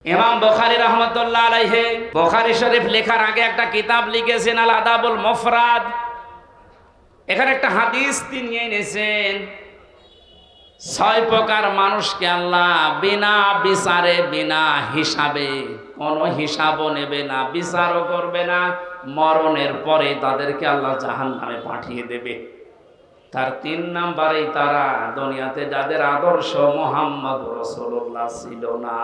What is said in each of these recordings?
ইমাম বুখারী রাহমাতুল্লাহ আলাইহি বুখারী শরীফ লেখার আগে একটা কিতাব লিখেছেন আল আদাবুল মুফরাদ। এখানে একটা হাদিস তিনি এনেছেন, 6 প্রকার মানুষকে আল্লাহ বিনা বিচারে বিনা হিসাবে, কোনো হিসাবও নেবে না, বিচারও করবে না, মরণের পরে তাদেরকে আল্লাহ জাহান্নামে পাঠিয়ে দেবে। তার 3 নম্বরেই তারা দুনিয়াতে যাদের আদর্শ মুহাম্মদ রাসূলুল্লাহ ছিল না।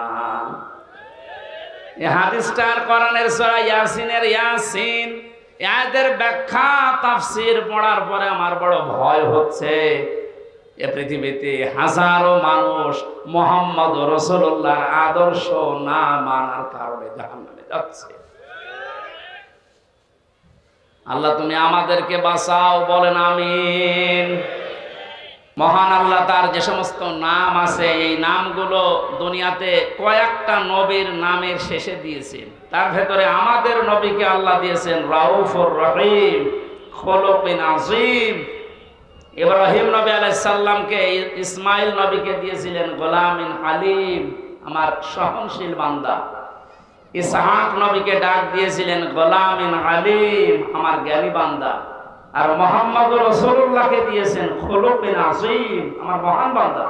এই হাদিসটার কোরআনের সূরা ইয়াসিনের ইয়াসিন এদের ব্যাখ্যা তাফসীর পড়ার পরে আমার বড় ভয় হচ্ছে। এ পৃথিবীতে হাজারো মানুষ মুহাম্মদ রাসূলুল্লাহর আদর্শ না মানার কারণে জাহান্নামে যাচ্ছে। আল্লাহ তুমি আমাদেরকে বাঁচাও, বলেন আমিন। মহান আল্লাহ তার যে সমস্ত নাম আছে এই নামগুলো দুনিয়াতে কয়েকটা নবীর নামের শেষে দিয়েছেন। তার ভেতরে আমাদের নবীকে আল্লাহ দিয়েছেন রাউফুর রহিম, খুলুকিন আযীম। ইব্রাহিম নবী আলাইহিস সালামকে ইসমাইল নবীকে দিয়েছিলেন গোলামিন হালিম, আমার সহনশীল বান্দা। ইসহাক নবীকে ডাক দিয়েছিলেন গোলামিন আলিম, আমার জ্ঞানী বান্দা। আর মুহাম্মদ রাসূলুল্লাহকে দিয়েছেন খুলুকিন আযীম, আমার মহান বান্দা।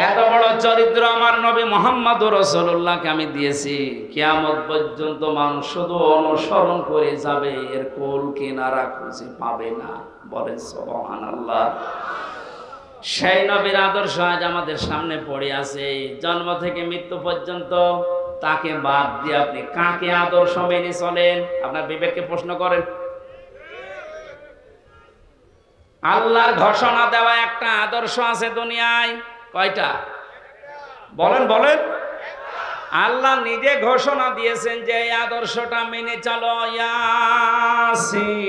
এত বড় চরিত্র আমার নবী মুহাম্মদ রাসূলুল্লাহকে আমি দিয়েছি, কিয়ামত পর্যন্ত মানুষ শুধু অনুসরণ করে যাবে, এর কোল কিনারা খুঁজে পাবে না। বলেন সুবহানাল্লাহ। সেই নবীর আদর্শ আজ আমাদের সামনে পড়ে আছে। জন্ম থেকে মৃত্যু পর্যন্ত তাকে বাদ দিয়ে আপনি কাকে আদর্শ মেনে চলেন? আপনার বিবেককে প্রশ্ন করেন। আল্লাহর ঘোষণা দেওয়া একটা আদর্শ আছে দুনিয়ায়, কয়টা? বলেন বলেন। আল্লাহ নিজে ঘোষণা দিয়েছেন যে এই আদর্শটা মেনে চলো। ইয়াসিন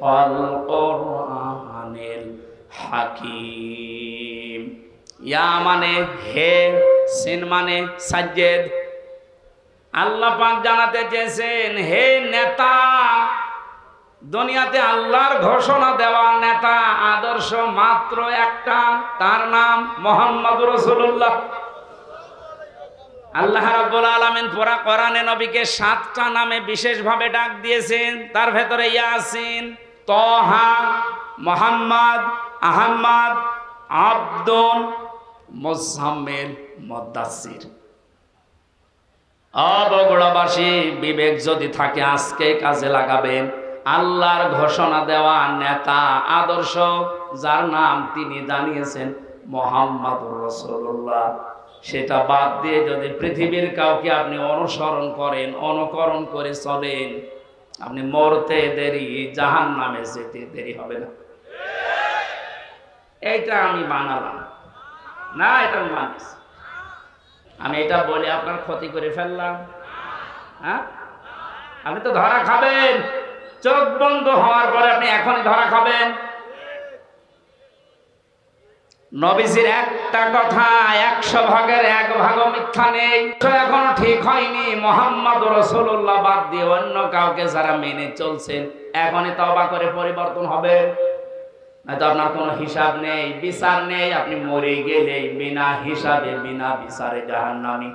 ওয়াল কুরআনিল হাকীম। ইয়া মানে হে, সিন মানে সাজ্জেদ। আল্লাহ পাক জানাতে চেয়েছেন, হে নেতা, দুনিয়াতে আল্লাহর ঘোষণা দেওয়া নেতা আদর্শ মাত্র একটা, তার নাম মুহাম্মদ রাসূলুল্লাহ। আল্লাহ রাব্বুল আলামিন পুরা কোরআনে নবীকে 7টা নামে বিশেষভাবে ডাক দিয়েছেন। তার ভেতরে ইয়াসিন, তাহা, মুহাম্মদ, আহমদ, আব্দুল, মুজাম্মিল, মুদাসসির। বগুড়াবাসী বিবেক যদি থাকে আজকে কাজে লাগাবেন। আল্লাহর ঘোষণা দেওয়া নেতা আদর্শ যার নাম তিনি জানিয়েছেন মুহাম্মদ রাসূলুল্লাহ, সেটা বাদ দিয়ে যদি পৃথিবীর কাউকে আপনি অনুসরণ করেন, অনুকরণ করে চলেন, আপনি মরতে দেরি, জাহান্নামে যেতে দেরি হবে না। এইটা আমি বানালাম না, এটা আমি মানছি। আমি এটা বলে আপনার ক্ষতি করে ফেললাম? হ্যাঁ, আপনি তো ধরা খাবেন। চোখ বন্ধ হওয়ার পরে আপনি এখনই ধরা খাবেন। নবীজির একটা কথা 100 ভাগের 1 ভাগও মিথ্যা নেই। এখনো ঠিক হয়নি। মুহাম্মদ রাসূলুল্লাহ বাদ দিয়ে অন্য কাউকে যারা মেনে চলছেন, এখনই তওবা করে পরিবর্তন হবে, নয়তো আপনার কোনো হিসাব নেই, বিচার নেই। আপনি মরে গেলেই বিনা হিসাবে বিনা বিচারে জাহান্নামী।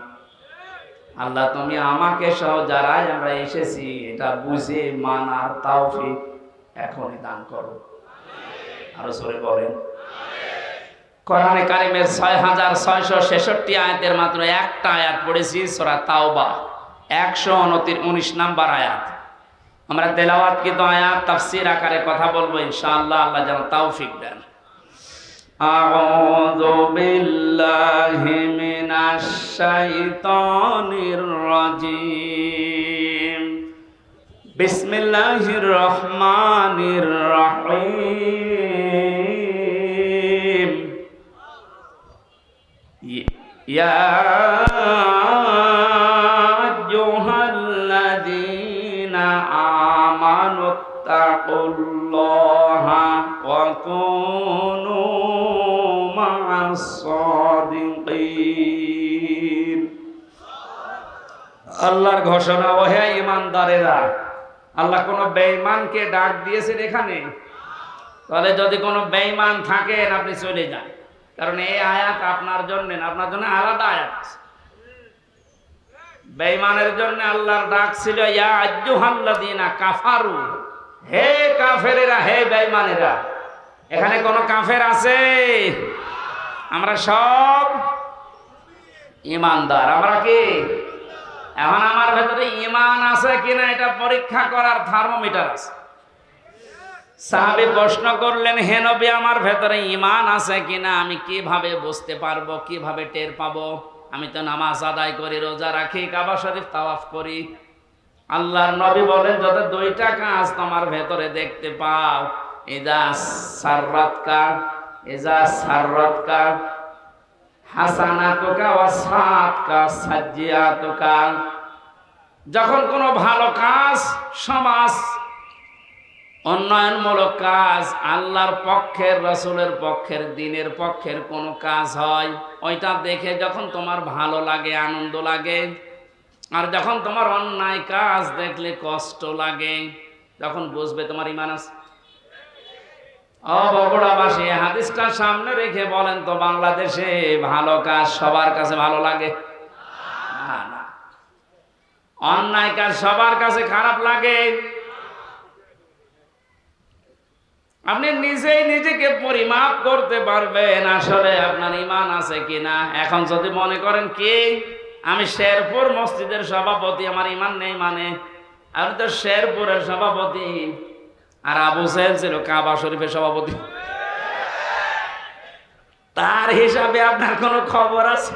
আল্লাহ তুমি আমাকে সহ যারাই আমরা এসেছি এটা বুঝে মানার তাওফিক এখনই দান করো। আরো জোরে বলেন। কোরআনে কারিমের 6666 আয়াতের মাত্র একটা আয়াত পড়েছি, সূরা তাওবা 119 নম্বর আয়াত। আমরা তেলাওয়াতকৃত আয়াত তাফসীর আকারে কথা বলবো ইনশাআল্লাহ। আল্লাহ যেন তাওফিক দেন। আউযু বিল্লাহি মিনাশ শাইতানির রাজীম। বিসমিল্লাহির রহমানির রহিম। ইয়া আইয়ুহাল্লাযীনা আমানুত্তাকুল্লাহা ওয়া কুনু মা'আস সাদিকিন। আল্লাহর ঘোষণা, ও হে ঈমানদারেরা। আল্লাহ কোন বেঈমানকে ডাক দিয়েছেন এখানে? তাহলে যদি কোনো বেঈমান থাকেন আপনি চলে যান। কারণ এই আয়াত আপনার জন্য না, আপনার জন্য আলাদা আয়াত আছে। বেঈমানের জন্য আল্লাহর ডাক ছিল ইয়া আইয়ুহাল্লাযীনা কাফারু, হে কাফেরেরা, হে বেঈমানেরা। এখানে কোন কাফের আছে? আমরা সব ঈমানদার। আমরা কি? এখন আমার ভেতরে ঈমান আছে কিনা এটা পরীক্ষা করার থার্মোমিটার আছে। সাহাবী প্রশ্ন করলেন, হে নবী, আমার ভেতরে ঈমান আছে কিনা আমি কিভাবে বুঝতে পারবো, কিভাবে টের পাবো? আমি তো নামাজ আদায় করি, রোজা রাখি, কাবা শরীফ তাওয়াফ করি। আল্লাহর নবী বলেন, যত দুইটা কাজ তোমার ভেতরে দেখতে পাও, ইজা সাররাতকা হাসানাতুকা ওয়া সাআতকা সাজ্জিয়াতুকা। যখন কোনো ভালো কাজ, সমাজ উন্নয়নমূলক কাজ, আল্লাহর পক্ষের, রাসূলের পক্ষের, দ্বীনের পক্ষের কোনো কাজ হয়, ওইটা দেখে যখন তোমার ভালো লাগে, আনন্দ লাগে, আর যখন তোমার অন্যায় কাজ দেখলে কষ্ট লাগে, তখন বুঝবে তোমার ঈমান আছে। বগুড়াবাসী হাদিসটা সামনে রেখে বলেন তো, বাংলাদেশে ভালো কাজ সবার কাছে ভালো লাগে? না। অন্যায় কাজ সবার কাছে খারাপ লাগে। আপনি নিজেই নিজেকে পরিমাপ করতে পারবেন আসলে আপনার ঈমান আছে কিনা। এখন যদি মনে করেন কি আমি শেরপুর মসজিদের সভাপতি, আমার ঈমান নেই, মানে আপনি তো শেরপুরের সভাপতি, আর আবু সাহেব ছিল কাবা শরীফের সভাপতি, তার হিসাবে আপনার কোনো খবর আছে?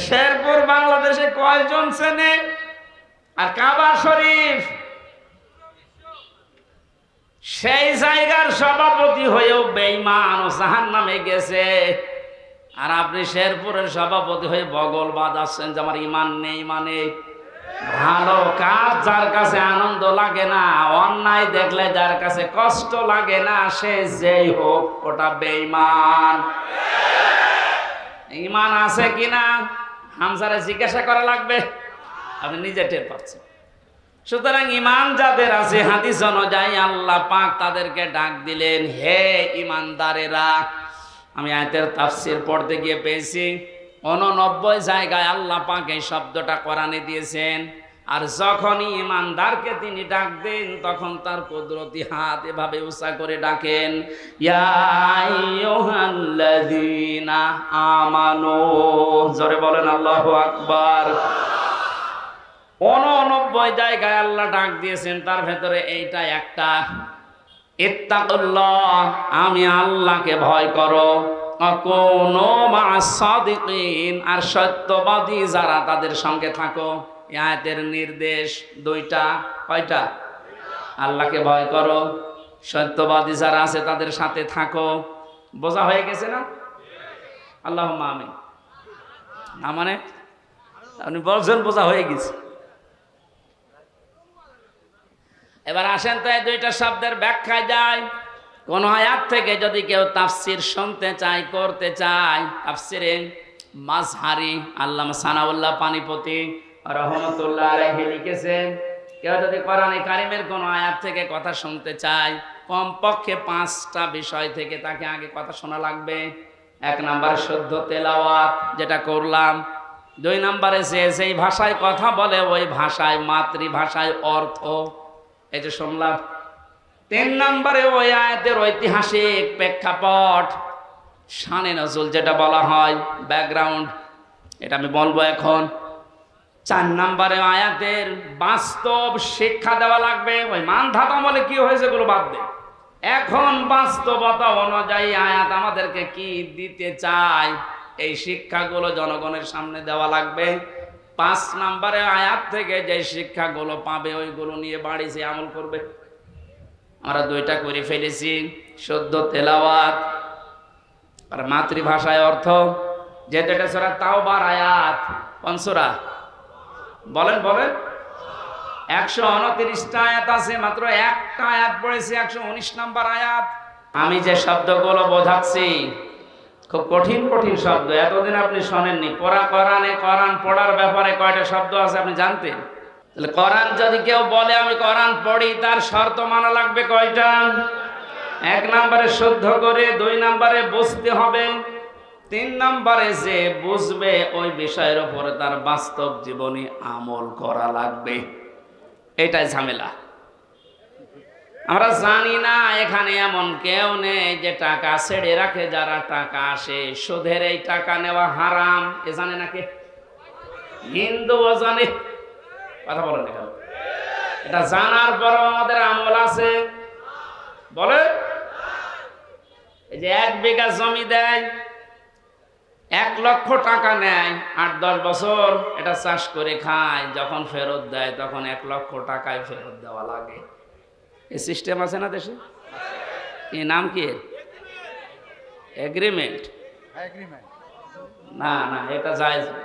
শেরপুর বাংলাদেশে কয়জন চেনে? আর কাবা শরীফ সেই জায়গার সভাপতি হয়েও বেঈমান ও জাহান্নামে গেছে, আর আপনি শেরপুরের সভাপতি হয়ে বগল বাজাচ্ছেন যে আমার ঈমান নেই। মানে ভালো কাজ যার কাছে আনন্দ লাগে না, অন্যায় দেখলে যার কাছে কষ্ট লাগে না, সে যেই হোক ওটা বেঈমান। ঈমান আছে কিনা হামজারে জিজ্ঞাসা করা লাগবে, আপনি নিজে টের পাচ্ছেন। সুতরাং ঈমান যাদের আছে, হাদিস অনুযায়ী আল্লাহ পাক তাদেরকে ডাক দিলেন, হে ঈমানদারেরা। আমি আয়াতের তাফসীর পড়তে গিয়ে পেয়েছি 89 জায়গায় আল্লাহ পাক এই শব্দটা কোরআনে দিয়েছেন। আর যখনই ঈমানদারকে তিনি ডাক দেন, তখন তার কুদরতি হাত এভাবে উঁচা করে ডাকেন, ইয়া আইয়ুহাল্লাযীনা আমানু। জোরে বলেন আল্লাহু আকবার। 89 জায়গায় আল্লাহ ডাক দিয়েছেন, তার ভেতরে এইটা একটা, ইত্তাকুল্লাহ, আমি আল্লাহকে ভয় করো, কুনু মা'আস সাদিকিন, আর সত্যবাদী যারা তাদের সঙ্গে থাকো। এই আয়াতের নির্দেশ দুইটা। কয়টা? আল্লাহকে ভয় করো, সত্যবাদী যারা আছে তাদের সাথে থাকো। বোঝা হয়ে গেছে না? আল্লাহুম্মা আমিন। না মানে আপনি বলছেন বোঝা হয়ে গেছে। এবার আসেন তো এই দুইটা শব্দের ব্যাখ্যায় যায়। কোন আয়াত থেকে যদি কেউ তাফসীর শুনতে চায়, করতে চায়, তাফসীরে মাজহারি আল্লামা সানাউল্লাহ পানিপতি রহমতুল্লাহ আলাইহি লিখেছেন, কেউ যদি কোরআনে কারিমের কোন আয়াত থেকে কথা শুনতে চায়, কমপক্ষে 5টা বিষয় থেকে তাকে আগে কথা শোনা লাগবে। 1 নম্বরে শুদ্ধ তেলাওয়াত, যেটা করলাম। 2 নম্বরে যে যেই ভাষায় কথা বলে ওই ভাষায়, মাতৃভাষায় অর্থ, এই যে শুনলাম। 3 নম্বরে ওই আয়াতের ঐতিহাসিক প্রেক্ষাপট, শানে নজুল যেটা বলা হয়, ব্যাকগ্রাউন্ড, এটা আমি বলবো এখন। 4 নম্বরে আয়াতের বাস্তব শিক্ষা দেওয়া লাগবে। ওই মান ধাতা বলে কি হয়েছে এগুলো বাদ দে, এখন বাস্তবতা অনুযায়ী আয়াত আমাদেরকে কি দিতে চায়, এই শিক্ষাগুলো জনগণের সামনে দেওয়া লাগবে। 5 নম্বরে আয়াত থেকে যে শিক্ষাগুলো পাবে ওইগুলো নিয়ে বাড়ি যে আমল করবে। আমরা 2টা করে ফেলেছি, শুদ্ধ তেলাওয়াত আর মাতৃভাষায় অর্থ। যেহেতু এটা সূরা তাওবার আয়াত, কোন সূরা বলেন? 129টা আয়াত আছে, মাত্র একটা আয়াত পড়েছি, 119 নম্বর আয়াত। আমি যে শব্দগুলো বোঝাচ্ছি খুব কঠিন কঠিন শব্দ, এতদিন আপনি শোনেননি। কোরআনে কোরআন পড়ার ব্যাপারে কয়টা শব্দ আছে আপনি জানতেন? তাহলে কোরআন যদি কেউ বলে আমি কোরআন পড়ি, তার শর্ত মানা লাগবে কয়টা? এক নম্বরে শুদ্ধ করে, 2 নম্বরে বুঝতে হবে, 3 নম্বরে যে বুঝবে ওই বিষয়ের উপরে তার বাস্তব জীবনে আমল করা লাগবে। এটাই ঝামেলা। আমরা জানি না এখানে এমন কেউ নেই যে টাকা ছেড়ে রাখে, যারা টাকা আসে সুদের এই টাকা নেওয়া হারাম, এ জানে নাকি? হিন্দুও জানে, কথা বলেন না। এটা জানার পরও আমাদের আমল আছে বলে। এই যে 1 বিঘা জমি দেয়, 1 লক্ষ টাকা নেয়, 8-10 বছর এটা চাষ করে খায়, যখন ফেরত দেয় তখন 1 লক্ষ টাকায় ফেরত দেওয়া লাগে। এই সিস্টেম আছে না দেশে? এই নাম কি? এগ্রিমেন্ট। না না, এটা জায়েজ না।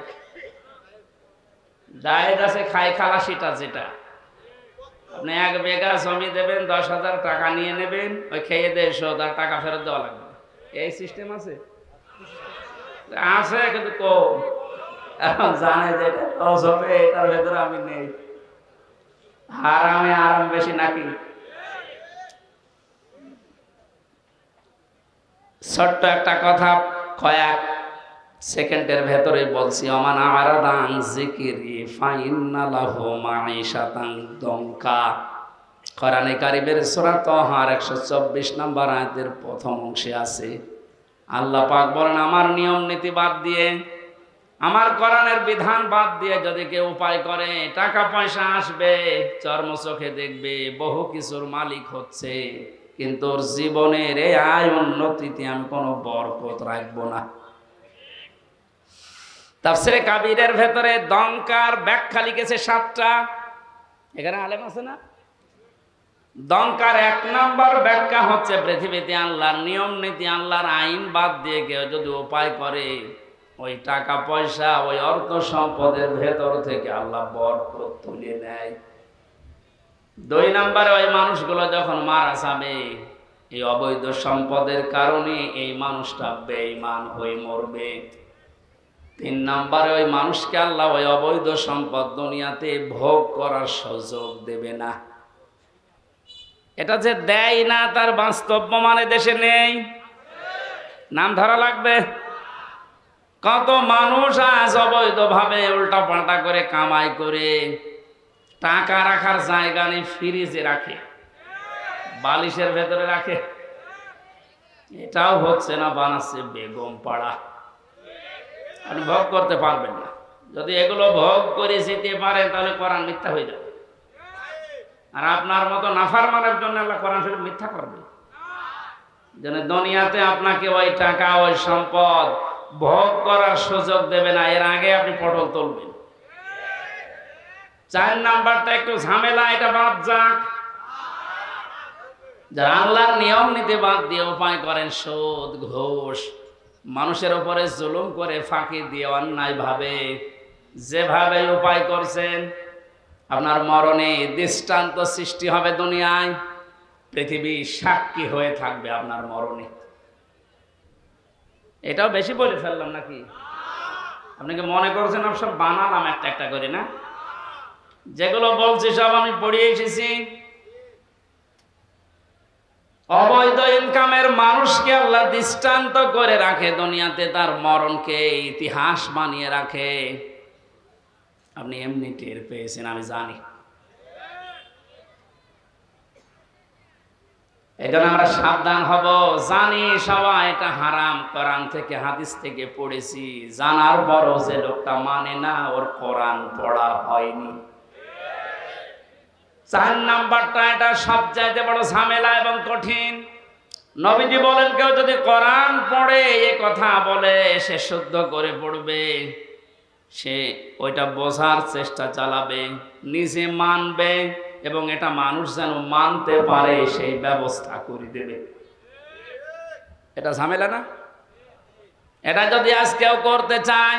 জায়েজ আছে খাই খালাসিটা, যেটা আপনি 1 বিঘা জমি দেবেন, 10,000 টাকা নিয়ে নেবেন, ওই খেয়ে দিয়ে 100,000 টাকা ফেরত দেওয়া লাগবে। এই সিস্টেম আছে? আছে, কিন্তু কম। এখন জানে যে এটা লস হবে, এটার ভেতরে আমি নেই। হারামে আরাম বেশি নাকি? ছোট্ট একটা কথা কয়েক সেকেন্ডের ভেতরে বলছি। ওমান আরাদা আন যিকরি ফাইন্না লাহু মাঈশাতান দনকা। কোরআনে কারীমের সূরা তাহার 124 নম্বর আয়াতের প্রথম অংশে আছে, আল্লাহ পাক বলেন, আমার নিয়ম নীতি বাদ দিয়ে, আমার কোরআনের বিধান বাদ দিয়ে যদি কেউ উপায় করে, টাকা পয়সা আসবে, চর্ম চোখে দেখবে, বহু কিছুর মালিক হচ্ছে, কিন্তু ওর জীবনের এই আয় উন্নতিতে আমি কোনো বরকত রাখবো না। তাফসীরে কাবীরের ভেতরে দঙ্কার ব্যাখ্যা লিখেছে 7টা। এখানে আলেম আছে না? দঙ্কার 1 নম্বর ব্যাখ্যা হচ্ছে, পৃথিবীতে আল্লাহর নিয়ম নীতি, আল্লাহর আইন বাদ দিয়ে কেউ যদি উপায় করে, ওই টাকা পয়সা, ওই অর্থ সম্পদের ভেতর থেকে আল্লাহ বরকত তুলে নেয়। 2 নম্বরে, ওই মানুষগুলো যখন মারা যাবে, এই অবৈধ সম্পদের কারণে এই মানুষটা বেঈমান হয়ে মরবে। 3 নম্বরে, ওই মানুষকে আল্লাহ ওই অবৈধ সম্পদ দুনিয়াতে ভোগ করার সুযোগ দেবে না। এটা যে দেয় না, তার বাস্তব প্রমাণ দেশে নেই, নাম ধরা লাগবে। কত মানুষ আজ অবৈধভাবে উল্টা পাল্টা করে কামাই করে টাকা রাখার জায়গা নেই, ফ্রিজে রাখে, বালিশের ভেতরে রাখে। এটাও হচ্ছে না, বানাচ্ছে বেগম পাড়া। আপনি ভোগ করতে পারবেন না। যদি এগুলো ভোগ করে যেতে পারে, তাহলে কোরআন মিথ্যা হয়ে যাবে। আর আপনার মতো নাফরমানের জন্য আল্লাহ কোরআন শরীফ মিথ্যা করবে। যেন দুনিয়াতে আপনাকে ওই টাকা, ওই সম্পদ ভোগ করার সুযোগ দেবে না, এর আগে আপনি পটল তুলবেন। 4 নাম্বারটা একটু ঝামেলা, এটা বাদ যাক। যারা আল্লাহর নিয়ম নীতি বাদ দিয়ে উপায় করেন সুদ, ঘুষ, মানুষের উপরে জুলুম করে, ফাঁকি দিয়ে, অন্যায় ভাবে যেভাবে উপায় করছেন, আপনার মরণে দৃষ্টান্ত সৃষ্টি হবে দুনিয়ায়। পৃথিবী সাক্ষী হয়ে থাকবে আপনার মরণে। এটাও বেশি বলে ফেললাম নাকি? আপনাকে মনে করছেন আমি সব বানালাম একটা একটা করে? না, যেগুলো বলছি সব আমি পড়িয়ে এসেছি। অবৈধ ইনকামের মানুষকে আল্লাহ দৃষ্টান্ত করে রাখে দুনিয়াতে, তার মরণকে ইতিহাস বানিয়ে রাখে। আপনি এমনি টের পেয়েছেন, আমি জানি। এই জন্য আমরা সাবধান হব। জানি সবাই এটা হারাম, কোরআন থেকে হাদিস থেকে পড়েছি, জানার পরও যে লোকটা মানে না, ওর কোরআন পড়া হয়নি। 4 নাম্বারটা, এটা সবচাইতে বড় ঝামেলা এবং কঠিন। নবীজি বলেন, কেউ যদি কোরআন পড়ে এ কথা বলে, সে শুদ্ধ করে পড়বে, সে ওইটা বোঝার চেষ্টা চালাবে, নিজে মানবে, এবং এটা মানুষ যেন মানতে পারে সেই ব্যবস্থা করে দেবে। এটা ঝামেলা না? এটা যদি আজ কেউ করতে চায়,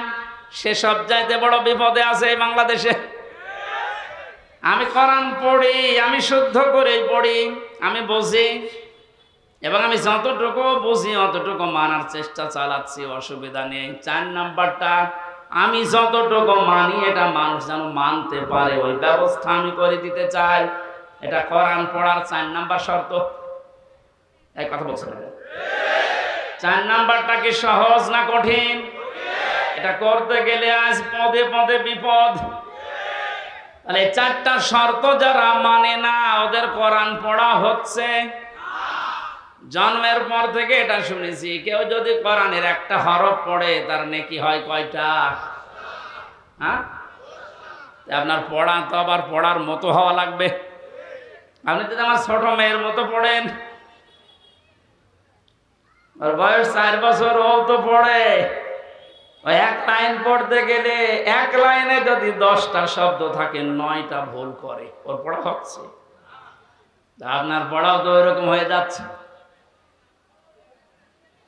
সে সবচাইতে বড় বিপদে আছে এই বাংলাদেশে। আমি কোরআন পড়ি, আমি শুদ্ধ করে পড়ি, আমি বুঝি, এবং আমি যতটুকু বুঝি অতটুকু মানার চেষ্টা চালাচ্ছি, অসুবিধা নেই। 4 নাম্বারটা, আমি যতটুকু মানি এটা মানুষ যেন মানতে পারে, ওই ব্যবস্থা আমি করে দিতে চাই। এটা কোরআন পড়ার 4 নাম্বার শর্ত। এই কথা বলছেন। 4 নাম্বারটা কি সহজ না কঠিন? এটা করতে গেলে আজ পদে পদে বিপদ। তাহলে 4টা শর্ত যারা মানে না ওদের কোরআন পড়া হচ্ছে। জন্মের পর থেকে এটা শুনেছি, কেউ যদি কোরআনের একটা হরফ পড়ে তার নেকি হয় কয়টা? হ্যাঁ, আপনার পড়া তো আবার পড়ার মতো হওয়া লাগবে। আপনি যদি আমার ছোট মেয়ের মতো পড়েন, ওর বয়স 4 বছর, ও তো পড়ে, ওই 1 লাইন পড়তে গেলে 1 লাইনে যদি 10টা শব্দ থাকে 9টা ভুল করে, ওর পড়া হচ্ছে। আপনার পড়াও তো ওইরকম হয়ে যাচ্ছে।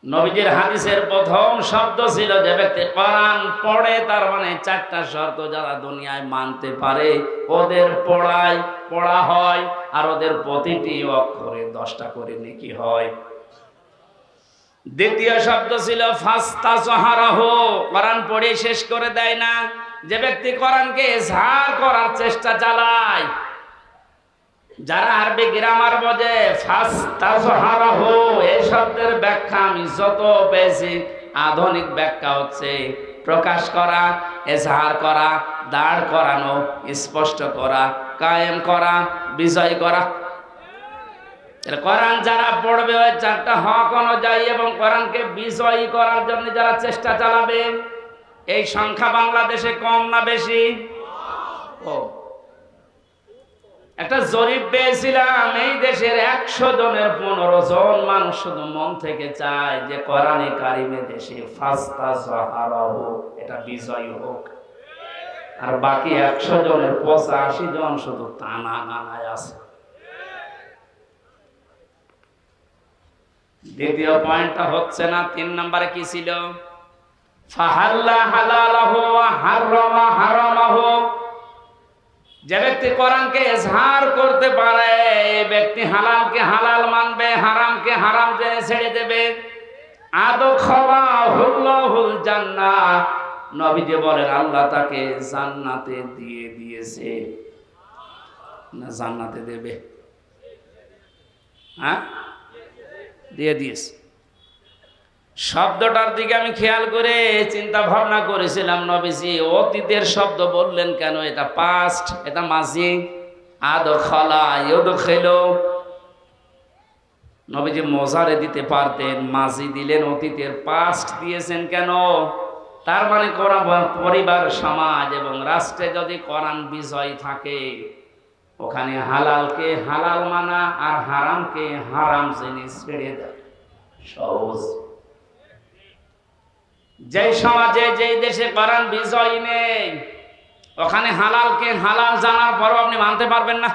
নবীজির হাদিসের প্রথম শব্দ ছিল যে ব্যক্তি কোরআন পড়ে, তার মানে 4টা শর্ত যারা দুনিয়ায় মানতে পারে ওদের পড়া হয়, আর ওদের প্রতিটি অক্ষরে 10টা করে নেকি হয়। দ্বিতীয় শব্দ ছিল ফাস্তাজহারাহু, কোরআন পড়ে শেষ করে দেয় না। যে ব্যক্তি কোরআনকে ইজহার করার চেষ্টা চালায়, যারা আরবি গ্রামার বোঝে, ফাস্তাজহারাহু এই শব্দের ব্যাখ্যা আমি যত পেয়েছি, আধুনিক ব্যাখ্যা হচ্ছে প্রকাশ করা, ইজহার করা, দাঁড় করানো, স্পষ্ট করা, কায়েম করা, বিজয় করা। কোরআন যারা পড়বে ওই 4টা হক অনুযায়ী এবং কোরআনকে বিজয়ী করার জন্য যারা চেষ্টা চালাবে, এই সংখ্যা বাংলাদেশে কম না বেশি? ও, একটা জরিপ পেয়েছিলাম, এই দেশের 100 জনের 15 জন মানুষ শুধু মন থেকে চায় যে কোরআনে কারিমে দেশে ফাস্তাজহারাহু এটা বিজয়ী হোক, আর বাকি 100 জনের 85 জন শুধু টানা গানায় আছে। দ্বিতীয় পয়েন্টটা হচ্ছে না। 3 নম্বরে কি ছিল? ফাহাল্লা হালালাহু ওয়া হারামা হারামাহু। যে ব্যক্তি কোরআনকে ইজহার করতে পারে, এই ব্যক্তি হালালকে হালাল মানবে, হারামকে হারাম জেনে ছেড়ে দেবে। আদখালাহুল্লাহুল জান্নাহ, নবীজি বলেন আল্লাহ তাকে জান্নাতে দিয়ে দিয়েছে, না জান্নাতে দেবে? হ্যাঁ, দিয়ে দিয়েছে। শব্দটার দিকে আমি খেয়াল করে চিন্তা ভাবনা করেছিলাম, নবীজি অতীতের শব্দ বললেন কেন? এটা পাস্ট, এটা মাজি। আদখালা ইউদখিলু, নবীজি মোজারে দিতে পারতেন, মাজি দিলেন, অতীতের পাস্ট দিয়েছেন কেন? তার মানে কোরআন পরিবার, সমাজ এবং রাষ্ট্রে যদি কোরআন বিজয় থাকে, ওখানে হালালকে হালাল মানা আর হারামকে হারাম জেনে ছেড়ে দেয় সহজ। যে সমাজে, যেই দেশে কোরআন বিজয় নেই, ওখানে হালালকে হালাল জানার পরও আপনি মানতে পারবেন না।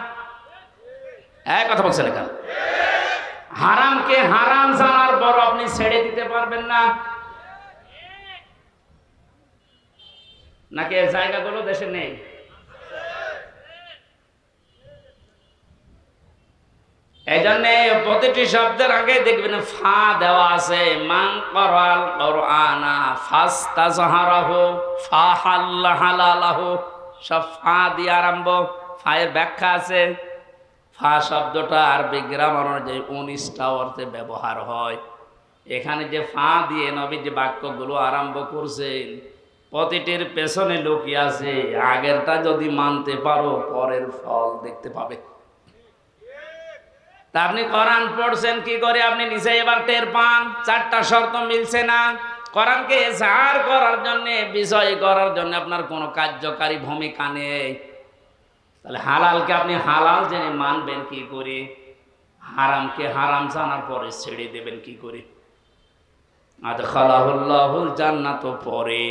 এক কথা বলছেন এখানে। হারামকে হারাম জানার পরও আপনি ছেড়ে দিতে পারবেন না। নাকি এই জায়গাগুলো দেশে নেই? এই জন্য প্রতিটি শব্দের আগে দেখবেন ফা দেওয়া আছে। মান ক্বারাল কুরআনা ফাস্তাজহারাহু ফাহাল্লা হালালাহু, সব ফা দিয়ে আরম্ভ। ফায়ের ব্যাখ্যা আছে। ফা শব্দটা আরবি গ্রামার অনুযায়ী 19টা অর্থে ব্যবহার হয়। এখানে যে ফা দিয়ে নবী যে বাক্যগুলো আরম্ভ করছেন, প্রতিটির পেছনে লুকিয়ে আছে আগেরটা যদি মানতে পারো পরের ফল দেখতে পাবে। তা আপনি কোরআন পড়ছেন কি করে? আপনি নিজে এবার টের পান 4টা শর্ত মিলছে না। কোরআনকে ইজহার করার জন্য, বিজয় করার জন্য আপনার কোনো কার্যকারী ভূমিকা নেই। তাহলে হালালকে আপনি হালাল জেনে মানবেন কি করে? হারামকে হারাম জানার পরে ছেড়ে দেবেন কি করে? আদখালাহুল্লাহুল জান্নাত পরে,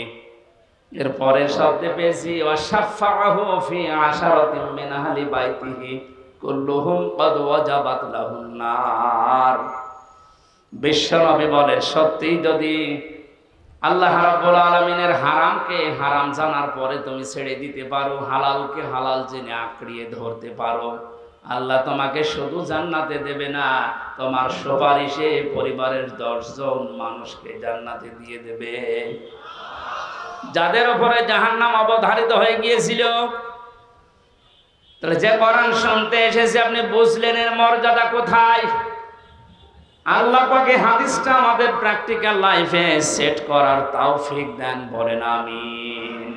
এর পরের শব্দে পেয়েছি ওয়াশাফাআহু ফি আশারাতিন মিন আহলি বাইতিহি কুল্লুহুম ক্বাদ ওয়াজাবাত লাহুন নার। বিশ্বনবী বলেন, সত্যি যদি আল্লাহ রাব্বুল আলামিনের হারামকে হারাম জানার পরে তুমি ছেড়ে দিতে পারো, হালালকে হালাল জেনে আঁকড়িয়ে ধরতে পারো, আল্লাহ তোমাকে শুধু জান্নাতে দেবে না, তোমার সুপারিশে পরিবারের 10 জন মানুষকে জান্নাতে দিয়ে দেবে, যাদের উপরে জাহান্নাম অবধারিত হয়ে গিয়েছিল। তাহলে যে কোরআন শুনতে এসেছে, আপনি বুঝলেন এর মর্যাদা কোথায়? আল্লাহ পাকে হাদিসটা আমাদের প্র্যাকটিক্যাল লাইফে সেট করার তৌফিক দেন, বলেন আমিন।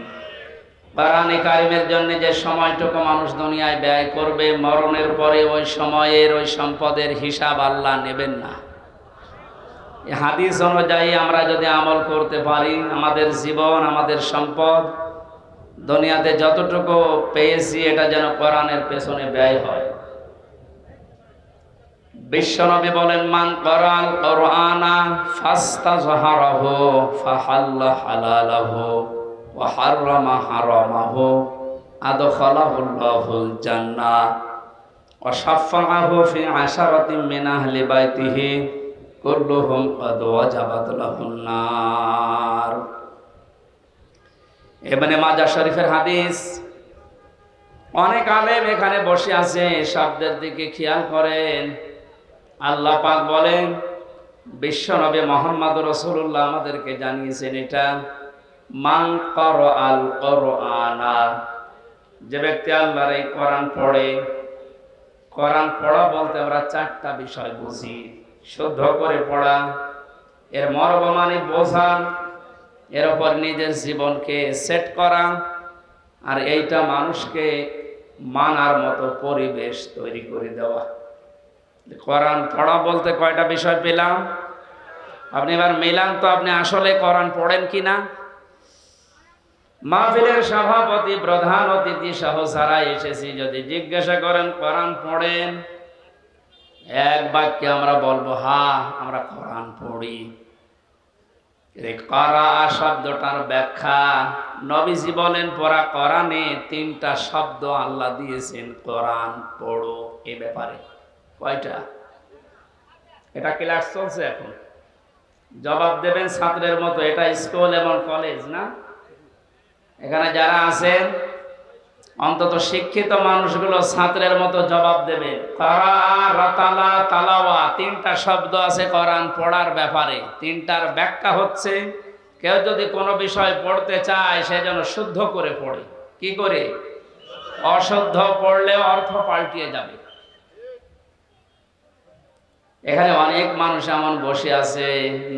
কোরআনে কারিমের জন্য যে সময়টুকু মানুষ দুনিয়ায় ব্যয় করবে, মরণের পরে ওই সময়ের ওই সম্পদের হিসাব আল্লাহ নেবেন না। এই হাদিস অনুযায়ী আমরা যদি আমল করতে পারি, আমাদের জীবন, আমাদের সম্পদ, দুনিয়াতে যতটুকু পেয়েছি এটা যেন কোরআনের পেছনে ব্যয় হয়। বিশ্বনবী বলেন, মান করাল কোরআনা ফাস্তাজহারাহু ফাহাল্লা হালালাহু ওয়া হাররামা হারামাহু আদখালাহুল্লাহুল জান্নাহ ওয়া শাফাআহু ফি আশারাতিন মিন আহলি বাইতিহি কুল্লুহুম ক্বাদ ওয়াজাবাত লাহুন নার। ইবনে মাজাহ শরীফের হাদিস। অনেক আলেম এখানে বসে আছে, শব্দের দিকে খেয়াল করেন। আল্লাহ পাক বলেন, বিশ্বনবী মুহাম্মদ রাসূলুল্লাহ আমাদেরকে জানিয়েছেন এটা, মান ক্বারাআল কোরআনা, যে ব্যক্তি আল্লাহর এই কোরআন পড়ে। কোরআন পড়া বলতে আমরা চারটা বিষয় বুঝি। শুদ্ধ করে পড়া, এর মর্ম মানে বোঝা, এর উপর নিজের জীবনকে সেট করা, আর এইটা মানুষকে মানার মতো পরিবেশ তৈরি করে দেওয়া। কোরআন পড়া বলতে কয়টা বিষয় পেলাম? আপনি এবার মিলান তো, আপনি আসলে কোরআন পড়েন কিনা। মাহফিলের সভাপতি, প্রধান অতিথি সহ যারা এসেছি, যদি জিজ্ঞাসা করেন কোরআন পড়েন, এক বাক্যে আমরা বলবো হ্যাঁ আমরা কোরআন পড়ি। করা শব্দটার ব্যাখ্যা, নবীজি বলেন পড়া কোরআনে তিনটা শব্দ আল্লাহ দিয়েছেন, কোরআন পড়ো এই ব্যাপারে। কয়টা? এটা ক্লাস চলছে এখন, জবাব দেবেন ছাত্রের মতো। এটা স্কুল এবং কলেজ না। এখানে যারা আছেন অন্তত শিক্ষিত মানুষগুলো ছাত্রের মতো জবাব দেবে। করা, রাতালা, তালাওয়া, তিনটা শব্দ আছে কোরআন পড়ার ব্যাপারে। তিনটার ব্যাখ্যা হচ্ছে, কেউ যদি কোনো বিষয় পড়তে চায় সে যেন শুদ্ধ করে পড়ে। কি করে? অশুদ্ধ পড়লে অর্থ পাল্টিয়ে যাবে। এখানে অনেক মানুষ এমন বসে আছে,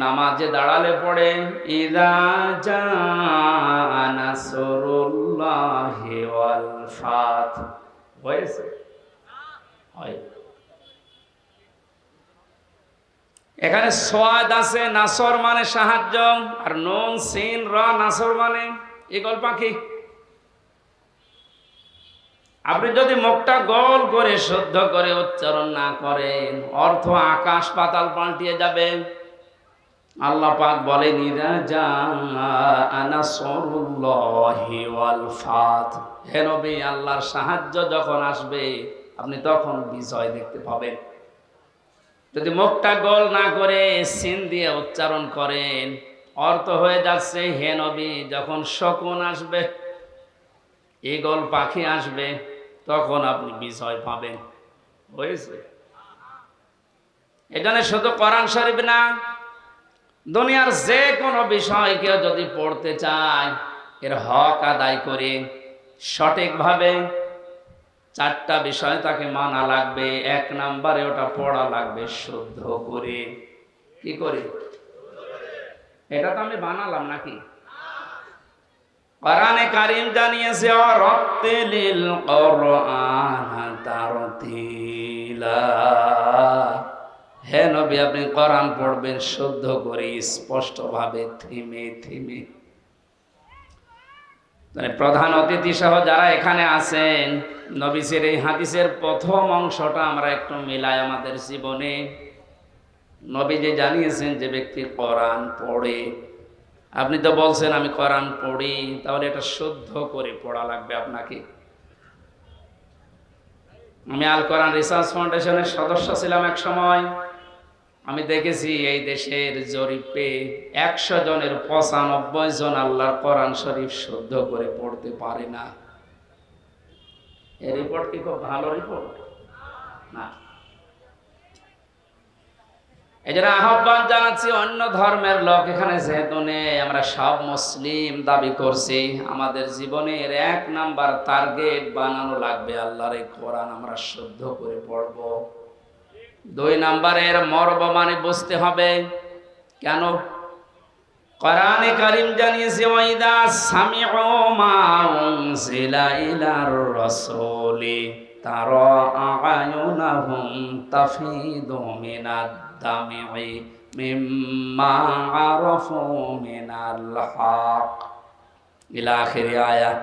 নামাজে দাঁড়ালে পড়ে ইযা জাআ নাসরুল্লাহি ওয়াল ফাত। হয়েছে? হয়। এখানে সোয়াদ আছে, নাসর মানে সাহায্য, আর নুন সিন র নাসর মানে ঈগল পাখি। আপনি যদি মুখটা গোল করে শুদ্ধ করে উচ্চারণ না করেন, অর্থ আকাশ পাতাল পাল্টিয়ে যাবে। আল্লাহ পাক বলেন ইযা জাআ নাসরুল্লাহি ওয়াল ফাত, হে নবী আল্লাহর সাহায্য যখন আসবে আপনি তখন বিজয় দেখতে পাবেন। যদি মুখটা গোল না করে সিন দিয়ে উচ্চারণ করেন, অর্থ হয়ে যাচ্ছে হে নবী যখন শকুন আসবে, ঈগল পাখি আসবে, তখন আপনি বিজয় পাবেন। হয়েছে? এখানে শুধু কোরআন শরীফ না, দুনিয়ার যে কোনো বিষয় কেউ যদি পড়তে চায়, এর হক আদায় করে সঠিকভাবে চারটা বিষয় তাকে মানা লাগবে। এক নম্বরে ওটা পড়া লাগবে শুদ্ধ করে। কি করে? এটা তো আমি বানালাম নাকি? কোরআনে কারীম জানিয়েছে ওয়ারাত্তিলিল কোরআনা তারতিলা, হে নবী আপনি কোরআন পড়বেন শুদ্ধ করে, স্পষ্টভাবে, থেমে থেমে। মানে প্রধান অতিথি সহ যারা এখানে আছেন, নবীর এই হাদিসের প্রথম অংশটা আমরা একটু মিলাই আমাদের জীবনে। নবী যে জানিয়েছেন যে ব্যক্তি কোরআন পড়ে, আপনি তো বলছেন আমি কোরআন পড়ি, তাহলে এটা শুদ্ধ করে পড়া লাগবে আপনাকে। আমি আল কোরআন রিসার্চ ফাউন্ডেশনের সদস্য ছিলাম এক সময়। আমি দেখেছি এই দেশের জরিপে 100 জনের 95 জন আল্লাহর কোরআন শরীফ শুদ্ধ করে পড়তে পারে না। এই রিপোর্ট কি খুব ভালো রিপোর্ট না? এজন্য আহ্বান জানাচ্ছি অন্য ধর্মের লোক এখানে যেহেতু নেই, আমরা সব মুসলিম দাবি করছি, আমাদের জীবনের 1 নাম্বার টার্গেট বানানো লাগবে আল্লাহর এই কোরআন আমরা শুদ্ধ করে পড়ব। দুই নাম্বারের মর্ম মানে বুঝতে হবে। কেন? কোরআনে কারীম জানিয়েছে, ওয়াইদা সামিউ মা উনজিলা ইলার রাসূলি তারা আ'য়ুনাহুম তাফিদু মিনাদ দামি মিম্মা আরাফু মিনাল হক ইলা আখির আয়াত।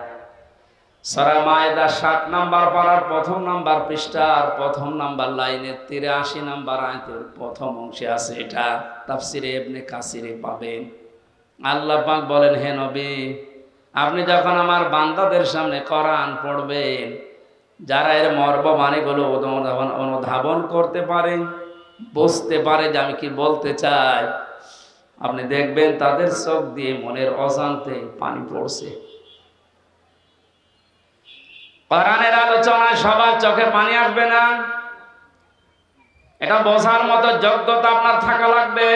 সূরা মায়েদা 7 নাম্বার পারার প্রথম নাম্বার পৃষ্ঠার প্রথম নাম্বার লাইনে 83 নাম্বার আয়াতের প্রথম অংশে আছে। এটা তাফসিরে ইবনে কাসিরে পাবেন। আল্লাহ পাক বলেন, হে নবী, আপনি যখন আমার বান্দাদের সামনে কোরআন পড়বেন, যারা এর মর্ম মানেগুলো অনুধাবন করতে পারে, বুঝতে পারে যে আমি কি বলতে চাই, আপনি দেখবেন তাদের চোখ দিয়ে মনের অজান্তে পানি পড়ছে। কোরআনের আলোচনায় সবার চোখে পানি আসবে না, এটা বোঝার মতো যোগ্যতা আপনার থাকা লাগবে।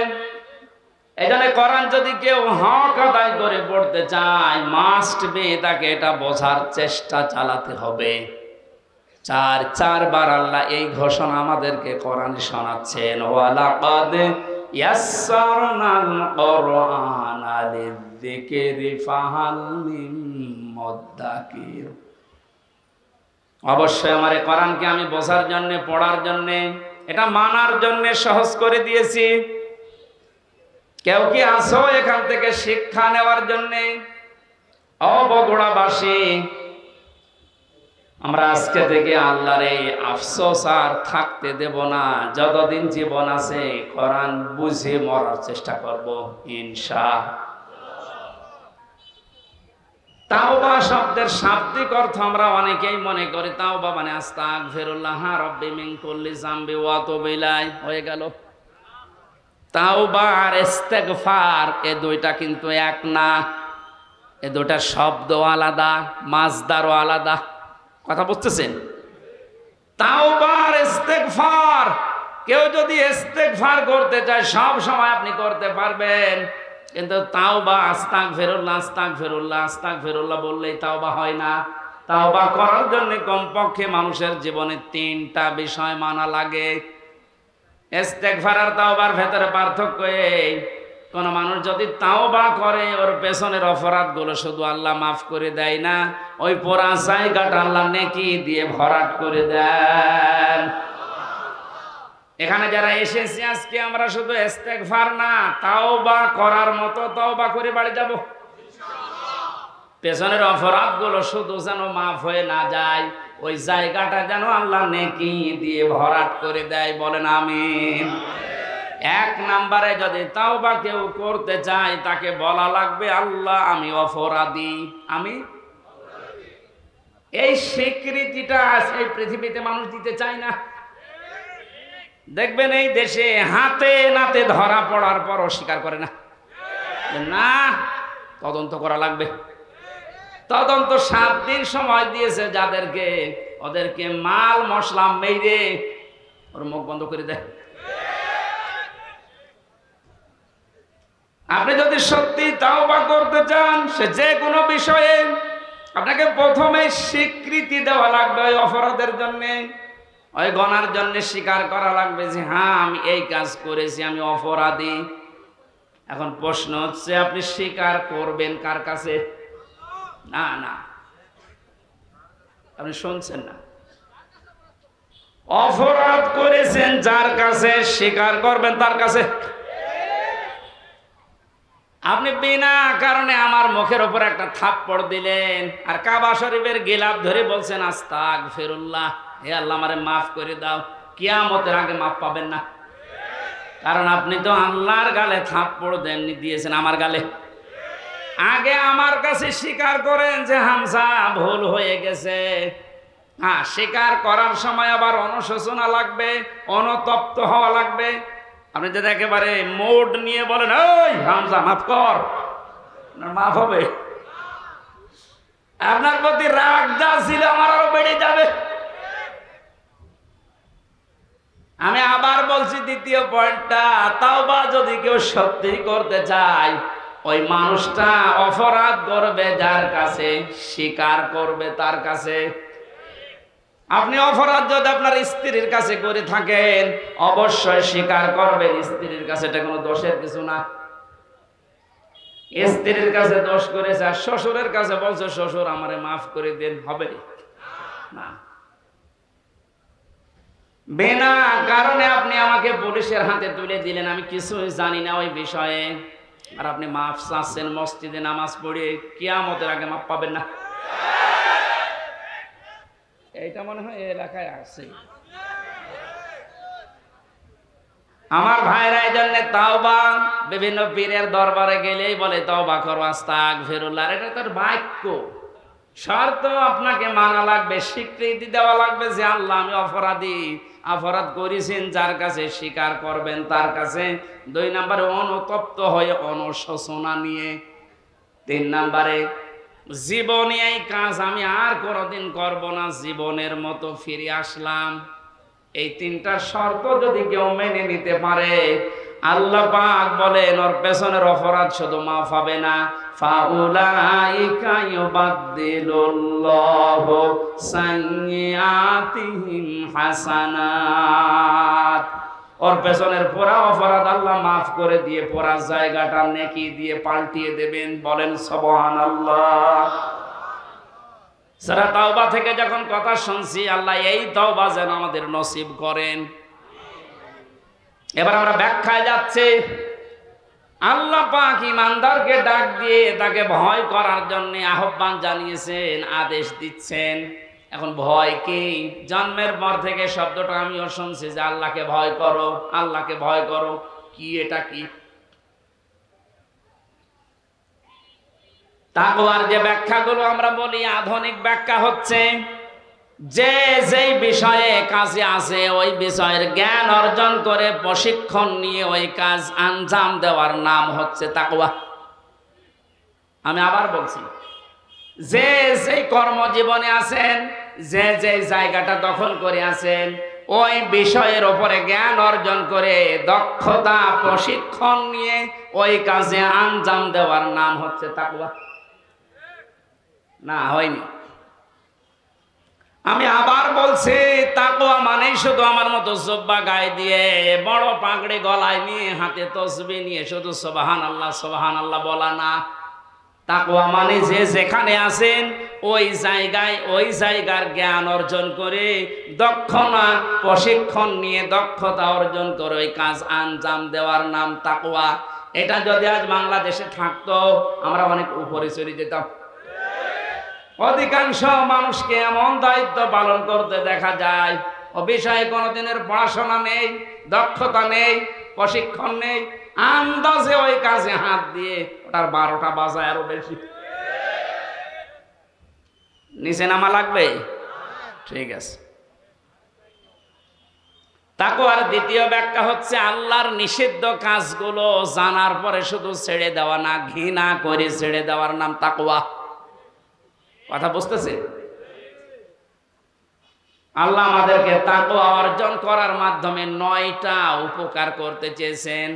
এই জন্য কোরআন যদি কেউ হক আদায় করে পড়তে চায়, মাস্ট বি তাকে এটা বোঝার চেষ্টা চালাতে হবে। চারবার আল্লাহ এই ঘোষণা আমাদেরকে কোরআনে শোনাচ্ছেন, ওয়ালাকাদ ইয়াসসারনাল কুরআনা লিযিকরি ফাহাল মিন মুদ্দাকির। অবশ্যই আমার এই কোরআনকে আমি বোঝার জন্য, পড়ার জন্য, এটা মানার জন্য সহজ করে দিয়েছি। কেউ কি আসো এখান থেকে শিক্ষা নেওয়ার জন্য? বগুড়াবাসী, আমরা আজকে থেকে আল্লাহর এই আফসোস আর থাকতে দেব না। যতদিন জীবন আছে কোরআন বুঝে মরার চেষ্টা করব ইনশাআল্লাহ। তাওবা শব্দের শাব্দিক অর্থ আমরা অনেকেই মনে করি তাওবা মানে আস্তাগফিরুল্লাহ রাব্বি মিন কুল্লি যামবি ওয়া আতুবু ইলাইহি, হয়ে গেল। তাওবা আর ইস্তেগফার এ দুইটা কিন্তু এক না, এ দুইটা শব্দ আলাদা, মাজদারও আলাদা। কথা বুঝতেছেন? তাওবা আর ইস্তেগফার, কেউ যদি ইস্তেগফার করতে চায় সব সময় আপনি করতে পারবেন, কিন্তু তাওবা আস্তাগফিরুল্লাহ আস্তাগফিরুল্লাহ আস্তাগফিরুল্লাহ বললেই তাওবা হয় না। তাওবা করার জন্য কমপক্ষে মানুষের জীবনে 3টা বিষয় মানা লাগে। ইস্তেগফার আর তাওবার ভেতরে পার্থক্য এই, কোন মানুষ যদি তাওবা করে ওর পেছনের অপরাধগুলো শুধু আল্লাহ মাফ করে দেয় না, ওই পোড়া জায়গাটা আল্লাহ নেকি দিয়ে ভরাট করে দেন। এখানে যারা এসেছি আজকে আমরা শুধু ইস্তেগফার না, তাওবা করার মতো তাওবা করে বাড়ি যাব। পেছনের অপরাধগুলো শুধু যেন মাফ হয়ে না যায়, ওই জায়গাটা যেন আল্লাহ নেকি দিয়ে ভরাট করে দেয়। বলেন আমিন। 1 নম্বরে যদি তাওবা কেউ করতে চায়, তাকে বলা লাগবে, আল্লাহ আমি অপরাধী, আমি। এই স্বীকৃতিটা এই পৃথিবীতে মানুষ দিতে চায় না। দেখবেন এই দেশে হাতে নাতে ধরা পড়ার পর অস্বীকার করে না, না তদন্ত করা লাগবে। তদন্ত 7 দিন সময় দিয়েছে যাদেরকে, ওদেরকে মাল মশলা মেরে ওর মুখ বন্ধ করে দেয়। আপনি যদি সত্যি তাওবা করতে চান, সে যে কোনো বিষয়ে, আপনাকে প্রথমে স্বীকৃতি দেওয়া লাগবে ওই অপরাধের জন্য, ওই গুনার জন্য স্বীকার করা লাগবে যে হ্যাঁ আমি এই কাজ করেছি, আমি অপরাধী। এখন প্রশ্ন হচ্ছে আপনি স্বীকার করবেন কার কাছে? না না, আপনি শুনছেন না। অপরাধ করেছেন যার কাছে, স্বীকার করবেন তার কাছে। আপনি বিনা কারণে আমার মুখের উপর একটা থাপ্পড় দিলেন, আর কাবা শরীফের গিলাফ ধরে বলছেন আস্তাগফিরুল্লাহ, হে আল্লাহ আমারে মাফ করে দাও, কিয়ামতের আগে মাফ পাবেন না। কারণ আপনি তো আল্লাহর গালে থাপ্পড় দেননি, দিয়েছেন আমার গালে। আগে আমার কাছে স্বীকার করেন যে হামজা ভুল হয়ে গেছে। হ্যাঁ, স্বীকার করার সময় আবার অনুশোচনা লাগবে, অনুতপ্ত হওয়া লাগবে। আপনি যদি একেবারে মোড নিয়ে বলেন ওই হামজা মাফ কর, মাফ হবে? আপনার প্রতি রাগ যা ছিল আমার আরো বেড়ে যাবে। আমি আবার বলছি দ্বিতীয় পয়েন্টটা, তাওবা যদি কেউ সত্যি করতে চায়, ওই মানুষটা অপরাধ করবে যার কাছে, স্বীকার করবে তার কাছে। আপনি অপরাধ যদি আপনার স্ত্রীর কাছে করে থাকেন, অবশ্যই স্বীকার করবেন স্ত্রীর কাছে এটা কোনো দোষের কিছু না। স্ত্রীর কাছে দোষ করেছে আর শ্বশুরের কাছে বলছে শ্বশুর আমারে মাফ করে দেন, হবে না। বিনা কারণে আপনি আমাকে পুলিশের হাতে তুলে দিলেন, আমি কিছুই জানি না ওই বিষয়ে, আর আপনি মাফ চাচ্ছেন মসজিদে নামাজ পড়ে, কিয়ামতের আগে মাফ পাবেন না। এইটা মনে হয় এলাকায় আছে। আমার ভাইরা এই জন্য তাওবা, বিভিন্ন পীরের দরবারে গেলেই বলে তওবা করো, আস্তাগফিরুল্লাহ। এটা তার বাক্য, শর্ত আপনাকে মানা লাগবে, স্বীকৃতি দেওয়া লাগবে যে আল্লাহ আমি অপরাধী, অপরাধ করেছেন, যার কাছে স্বীকার করবেন তার কাছে। 2 নম্বরে অনুতপ্ত হয়ে অনুশোচনা নিয়ে। 3 নম্বরে জীবনে এই কাজ আমি আর কোনোদিন করব না, জীবনের মতো ফিরে আসলাম। এই 3টা শর্ত যদি কেউ মেনে নিতে পারে, আল্লাহ পাক বলেন ওর পেছনের অপরাধ শুধু মাফ হবে না, ফাউলাইকা ইউবাদদিলুল্লাহু সাইয়্যাতিহিম হাসানাত। ওর পেছনের পুরা অপরাধ আল্লাহ মাফ করে দিয়ে পুরা জায়গাটা নেকি দিয়ে পাল্টিয়ে দেবেন। বলেন সুবহানাল্লাহ। সূরা তাওবা থেকে যখন কথা শুনছি, আল্লাহ এই তাওবা যেন আমাদের নসিব করেন। এবার আমরা ব্যাখ্যায় যাচ্ছি। আল্লাহ পাক ঈমানদারকে ডাক দিয়ে তাকে ভয় করার জন্য আহ্বান জানিয়েছেন, আদেশ দিচ্ছেন। এখন ভয় কি? জন্মের পর থেকে শব্দটা আমিও শুনছি যে আল্লাহকে ভয় করো, আল্লাহকে ভয় করো। কি এটা কি? তাকওয়ার যে ব্যাখ্যাগুলো আমরা বলি, আধুনিক ব্যাখ্যা হচ্ছে যে যেই বিষয়ে কাজে আছে ওই বিষয়ের জ্ঞান অর্জন করে প্রশিক্ষণ নিয়ে ওই কাজ আঞ্জাম দেওয়ার নাম হচ্ছে তাকওয়া। আমি আবার বলছি, যে যেই কর্মজীবনে আছেন, যে যে জায়গাটা দখল করে আছেন, ওই বিষয়ের উপরে জ্ঞান অর্জন করে দক্ষতা প্রশিক্ষণ নিয়ে ওই কাজে আঞ্জাম দেওয়ার নাম হচ্ছে তাকওয়া। না, হয়নি। আমি আবার বলছি, তাকওয়া মানেই শুধু আমার মতো জুব্বা গায়ে দিয়ে, বড় পাগড়ি গলায় নিয়ে, হাতে তসবিহ নিয়ে শুধু সুবহানাল্লাহ সুবহানাল্লাহ বলা না। তাকওয়া মানে যে যেখানে আছেন ওই জায়গায় ওই জায়গার জ্ঞান অর্জন করে, দক্ষতা প্রশিক্ষণ নিয়ে দক্ষতা অর্জন করে ওই কাজ আঞ্জাম দেওয়ার নাম তাকওয়া। এটা যদি আজ বাংলাদেশে থাকতো, আমরা অনেক উপরে চলে যেতাম। অধিকাংশ মানুষকে এমন দায়িত্ব পালন করতে দেখা যায়, ও বিষয়ে কোনোদিনের পড়াশোনা নেই, দক্ষতা নেই, প্রশিক্ষণ নেই, আন্দাজে ওই কাজে হাত দিয়ে ওটার 12টা বাজায় আরো বেশি। নিচে নামা লাগবে? ঠিক আছে। তাকওয়ার দ্বিতীয় ব্যাখ্যা হচ্ছে আল্লাহর নিষিদ্ধ কাজগুলো জানার পরে শুধু ছেড়ে দেওয়া না, ঘৃণা করে ছেড়ে দেওয়ার নাম তাকওয়া। কথা বুঝতেছে? আল্লাহ আমাদেরকে তাকওয়া অর্জন করার মাধ্যমে 9টা উপকার করতে চেয়েছেন।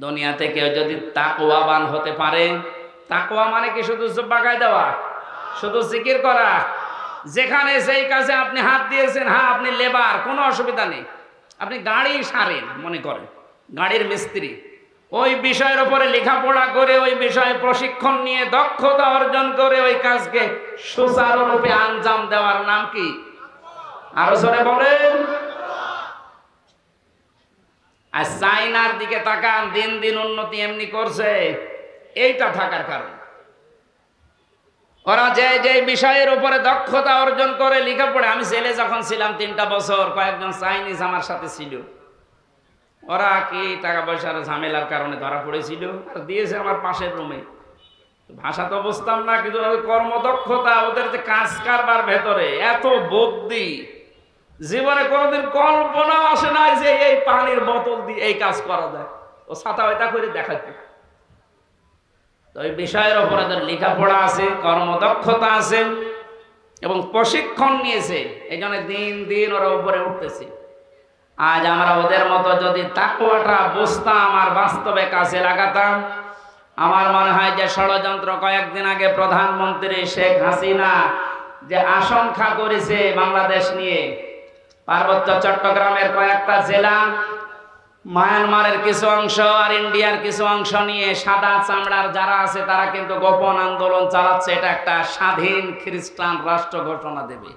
দুনিয়াতে কেউ যদি তাকওয়াবান হতে পারে, তাকওয়া মানে কি শুধু জুব্বা গায়ে দেওয়া, শুধু জিকির করা? যেখানে যেই কাজে আপনি হাত দিয়েছেন, হ্যাঁ আপনি লেবার, কোনো অসুবিধা নেই, আপনি গাড়ি সারেন, মনে করেন গাড়ির মিস্ত্রি, ওই বিষয়ের উপরে লেখাপড়া করে, ওই বিষয়ে প্রশিক্ষণ নিয়ে দক্ষতা অর্জন করে ওই কাজকে সুচারুরূপে আঞ্জাম দেওয়ার নাম কি? আরো জোরে বলেন। আর চাইনার দিকে তাকান, দিন দিন উন্নতি এমনি করছে, এইটা থাকার কারণ। ওরা যে যে বিষয়ের উপরে দক্ষতা অর্জন করে লেখাপড়া, আমি জেলে যখন ছিলাম 3টা বছর, কয়েকজন চাইনিজ আমার সাথে ছিল। ওরা কি টাকা পয়সার ঝামেলার কারণে ধরা পড়েছিল, আর দিয়েছে আমার পাশের রুমে। ভাষা তো বুঝতাম না, কিন্তু কর্মদক্ষতা, ওদের যে কাজ কারবার ভেতরে এত বুদ্ধি, জীবনে কোনোদিন কল্পনা আসে নাই যে এই পানির বোতল দিয়ে এই কাজ করা যায়। ও ছাতা ওইটা করে দেখাচ্ছে। তো এই বিষয়ের উপরে লেখাপড়া আছে, কর্মদক্ষতা আছে এবং প্রশিক্ষণ নিয়েছে, এই জন্য দিন দিন ওরা উপরে উঠতেছে। আজ আমরা ওদের মতো যদি তাকওয়াটা বুঝতাম আর বাস্তবে কাজে লাগাতাম, আমার মনে হয় যে ষড়যন্ত্র কয়েকদিন আগে প্রধানমন্ত্রী শেখ হাসিনা যে আশঙ্কা করেছে বাংলাদেশ নিয়ে, পার্বত্য চট্টগ্রামের কয়েকটা জেলা, মায়ানমারের কিছু অংশ আর ইন্ডিয়ার কিছু অংশ নিয়ে সাদা চামড়ার যারা আছে তারা কিন্তু গোপন আন্দোলন চালাচ্ছে। এটা একটা স্বাধীন খ্রিস্টান রাষ্ট্র ঘোষণা দেবে।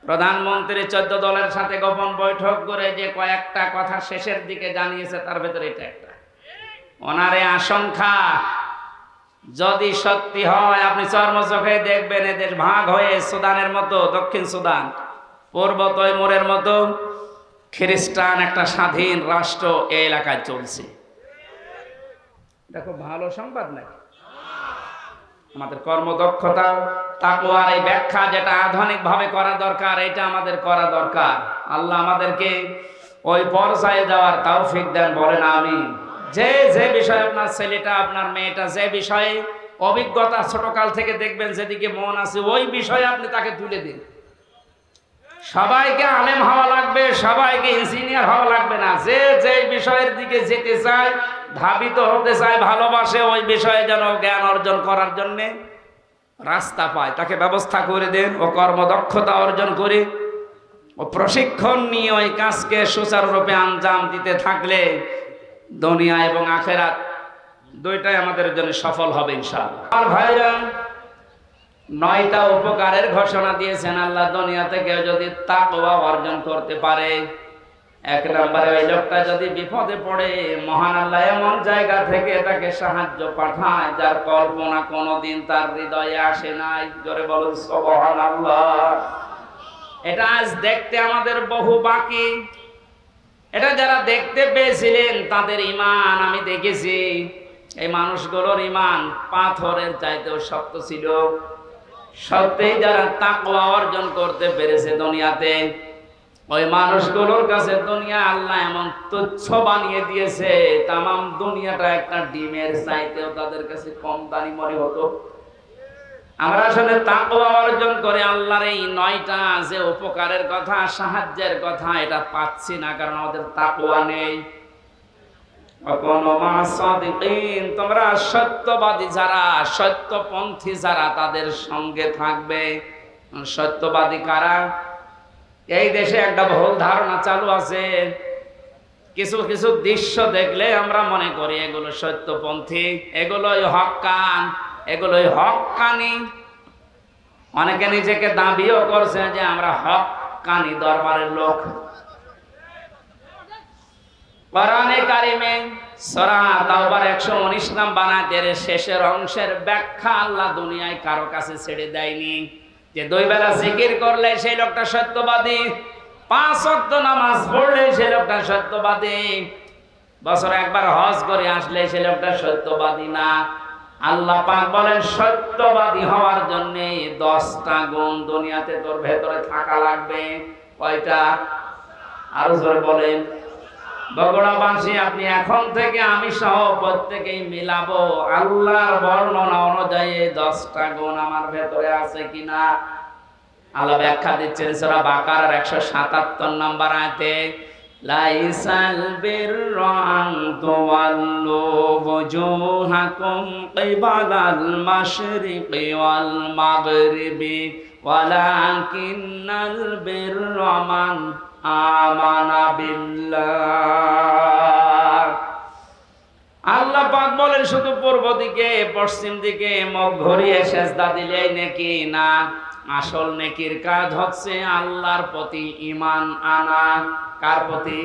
প্রধানমন্ত্রী 14 দলের সাথে গোপন বৈঠক করে যে কয়েকটা কথা শেষের দিকে জানিয়েছে তার ভেতরে এটা একটা। ওনারে আশঙ্কা যদি সত্যি হয়, আপনি চর্মচোখে দেখবেন এদের ভাগ হয়ে সুদানের মতো, দক্ষিণ সুদান, পূর্ব তৈমুরের মতো খ্রিস্টান একটা স্বাধীন রাষ্ট্র এই এলাকায় চলছে। দেখো ভালো সংবাদ নাকি? আমাদের কর্মদক্ষতা, তাকওয়ার এই ব্যাখ্যা যেটা আধুনিক ভাবে করা দরকার, এটা আমাদের করা দরকার। আল্লাহ আমাদেরকে ওই পর্যায়ে যাওয়ার তৌফিক দেন, বলেন আমিন। যে যে বিষয়ে আপনার ছেলেটা, আপনার মেয়েটা যে বিষয়ে অভিজ্ঞতা ছোটকাল থেকে দেখবেন, যেদিকে মন আছে ওই বিষয়ে আপনি তাকে তুলে দিন। সবাইকে আলেম হওয়া লাগবে, সবাইকে ইঞ্জিনিয়ার হওয়া লাগবে না। যে যে বিষয়ের দিকে যেতে চায়, ধাবিত হতে চায়, ভালোবাসে, ওই বিষয়ে যেন জ্ঞান অর্জন করার জন্য রাস্তা পায়, তাকে ব্যবস্থা করে দেন। ও কর্মদক্ষতা অর্জন করে ও প্রশিক্ষণ নিয়ে ওই কাজকে সুচারুরূপে আঞ্জাম দিতে থাকলে দুনিয়া এবং আখেরাত দুইটাই আমাদের জন্য সফল হবে ইনশাআল্লাহ। আর ভাইরা, 9টা উপকারের ঘোষণা দিয়েছেন আল্লাহ দুনিয়াতে কেউ যদি তাকওয়া অর্জন করতে পারে। 1 নম্বরে, ওই লোকটা যদি বিপদে পড়ে মহান আল্লাহ এমন জায়গা থেকে তাকে সাহায্য পাঠায় যার কল্পনা কোনোদিন তার হৃদয়ে আসে নাই। জোরে বলুন সুবহানাল্লাহ। এটা আজ দেখতে আমাদের বহু বাকি। এটা যারা দেখতে পেয়েছিলেন তাদের ঈমান আমি দেখেছি, এই মানুষগুলোর ঈমান পাথরের চাইতেও শক্ত ছিল। সত্যিই যারা তাকওয়া অর্জন করতে পেরেছে দুনিয়াতে, ওই মানুষগুলোর কাছে দুনিয়া আল্লাহ এমন তুচ্ছ বানিয়ে দিয়েছে, তামাম দুনিয়াটা একটা ডিমের চাইতেও তাদের কাছে কম দামি মনে হতো। আমরা আসলে তাকওয়া অর্জন করে আল্লাহর এই 9টা যে উপকারের কথা, সাহায্যের কথা, এটা পাচ্ছি না, কারণ আমাদের তাকওয়া নেই। তোমরা সত্যবাদী যারা, সত্যপন্থী যারা, তাদের সঙ্গে থাকবে। সত্যবাদী কারা? এই দেশে একটা ভুল ধারণা চালু আছে, কিছু কিছু দৃশ্য দেখলে আমরা মনে করি এগুলো সত্যপন্থী, এগুলোই হক্কান, এগুলোই হক্কানি। অনেকে নিজেকে দাবিও করছে যে আমরা হক্কানি দরবারের লোক। কোরআনে কারিমে সূরা তাওবার 119 নম্বর আয়াতের শেষের অংশের ব্যাখ্যা আল্লাহ দুনিয়ায় কারো কাছে ছেড়ে দেয়নি যে 2 বেলা জিকির করলে সেই লোকটা সত্যবাদী, 5 ওয়াক্ত নামাজ পড়লে সেই লোকটা সত্যবাদী, বছরে একবার হজ করে আসলে সেই লোকটা সত্যবাদী না। আল্লাহ পাক বলেন সত্যবাদী হওয়ার জন্য 10টা গুণ দুনিয়াতে তোর ভেতরে থাকা লাগবে। কয়টা? আরো জোরে বলেন। বগুড়াবাসী, আপনি এখন থেকে আমি সহ প্রত্যেকেই মিলাবো আল্লাহর বর্ণনা অনুযায়ী 10টা গুণ আমার ভেতরে আছে কিনা। আল্লাহ ব্যাখ্যা দিচ্ছেন সূরা বাকারার 177 নম্বর আয়াতে, লাইসাল বিররা আন তুওয়াল্লু ওয়াজুহাকুম কিবালাল মাশরিকি ওয়াল মাগরিবি ওয়ালাকিন্নাল বিররা মান আমানা বিল্লাহ। আল্লাহ পাক বলেন শুধু পূর্ব দিকে, পশ্চিম দিকে মুখ ঘুরিয়ে সেজদা দিলেই নেকি না। আসল নেকির কাজ হচ্ছে আল্লাহর প্রতি ঈমান আনা। কার প্রতি?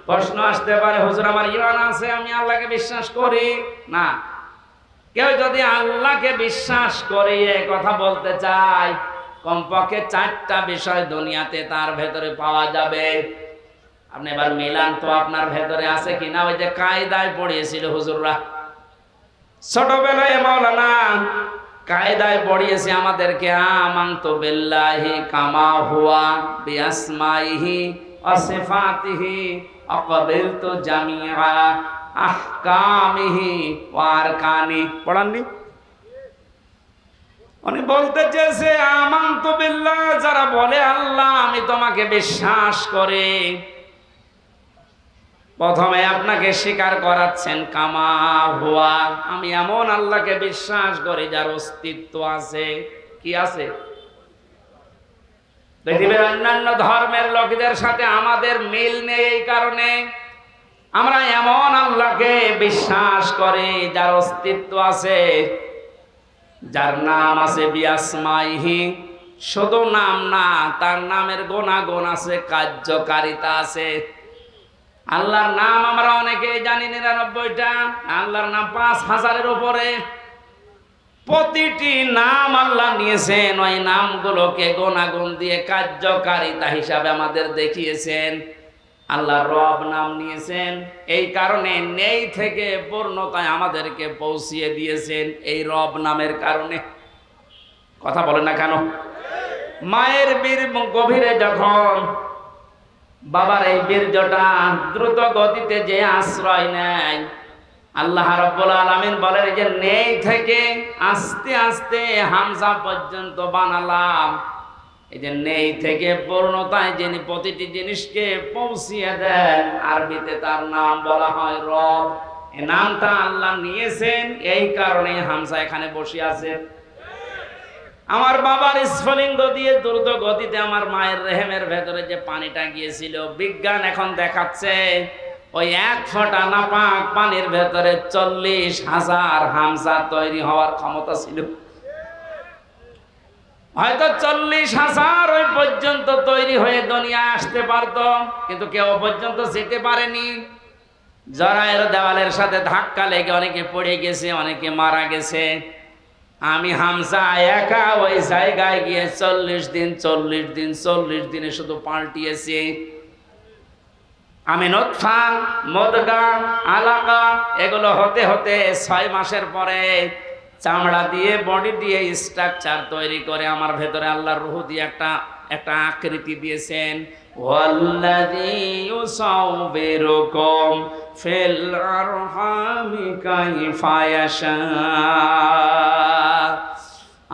প্রশ্ন আসতে পারে, হুজুর আমার ঈমান আছে, আমি আল্লাহকে বিশ্বাস করি না। কেউ যদি আল্লাহকে বিশ্বাস করে কথা বলতে চায়, কমপক্ষে 4টা বিষয় দুনিয়াতে তার ভেতরে পাওয়া যাবে। আপনি এবার মিলান তো আপনার ভেতরে আছে কিনা। ওই যে কায়দায় পড়িয়েছিল হুজুররা ছোটবেলায়, মাওলানা কায়দায় পড়িয়েছে আমাদেরকে, আমানতু বিল্লাহি কামা হুয়া বিআসমাইহি ওয়া সিফাতিহি আকাবিলতু জামিআ আহকামিহি ওয়া আরকানি। পড়াননি? উনি বলতে চেয়েছে আমানতু বিল্লাহ, যারা বলে আল্লাহ আমি তোমাকে বিশ্বাস করি, প্রথমে আপনাকে স্বীকার করাচ্ছেন কামা হুয়া, আমি এমন আল্লাহকে বিশ্বাস করি যার অস্তিত্ব আছে। কি আছে? পৃথিবীর অন্যান্য ধর্মের লোকদের সাথে আমাদের মিল নেই। এই কারণে আমরা এমন আল্লাহকে বিশ্বাস করি যার অস্তিত্ব আছে, যার নাম আছে বিআসমাইহি। শুধু নাম না, তার নামের গুণাগুণ আছে, কার্যকারিতা আছে। আল্লাহর নাম আমরা অনেকেই জানি 99টা, আল্লাহর নাম 5000-এর উপরে। প্রতিটি নাম আল্লাহ নিয়েছেন, ওই নামগুলোকে গুণাগুণ দিয়ে কার্যকারিতা হিসাবে আমাদের দেখিয়েছেন। আল্লাহ রব নাম নিয়েছেন, এই কারণে নেই থেকে পূর্ণতায় আমাদেরকে পৌঁছিয়ে দিয়েছেন এই রব নামের কারণে। কথা বলে না কেন? মায়ের বীর গভীরে যখন বাবার এই বীর্যটা দ্রুত গতিতে যে আশ্রয় নেয়, আল্লাহ রাব্বুল আলামিন বলেন যে নেই থেকে আস্তে আস্তে হামজা পর্যন্ত বানালাম। এই যে নেই থেকে পূর্ণতায় যিনি প্রতিটি জিনিসকে পৌঁছিয়ে দেন, আরবিতে তার নাম বলা হয় রব। এই নামটা আল্লাহ নিয়েছেন, এই কারণে হামজা এখানে বসে আছে। আমার বাবার স্ফলিঙ্গ দিয়ে দ্রুত গতিতে আমার মায়ের রেহেমের ভেতরে যে পানিটা গিয়েছিল, বিজ্ঞান এখন দেখাচ্ছে ওই 1 ফোঁটা নাপাক পানির ভেতরে 40,000 হামজা তৈরি হওয়ার ক্ষমতা ছিল। হয়তো 40,000 ওই পর্যন্ত তৈরি হয়ে দুনিয়ায় আসতে পারত, কিন্তু কেউ পর্যন্ত যেতে পারেনি। জরায়ের দেওয়ালের সাথে ধাক্কা লেগে অনেকে পড়ে গেছে, অনেকে মারা গেছে। আমি হামজা একা ওই জায়গায় গিয়ে 40 দিনে শুধু পাল্টিয়েছি। আমি নতফা, মুদগা, আলাকা এগুলো হতে হতে 6 মাসের পরে চামড়া দিয়ে, বডি দিয়ে স্ট্রাকচার তৈরি করে আমার ভেতরে আল্লাহর রূহ দিয়ে একটা আকৃতি দিয়েছেন। ওয়াল্লাযী ইউসাউবিরুকুম ফিল আরহামি কাইফা ইয়াশা।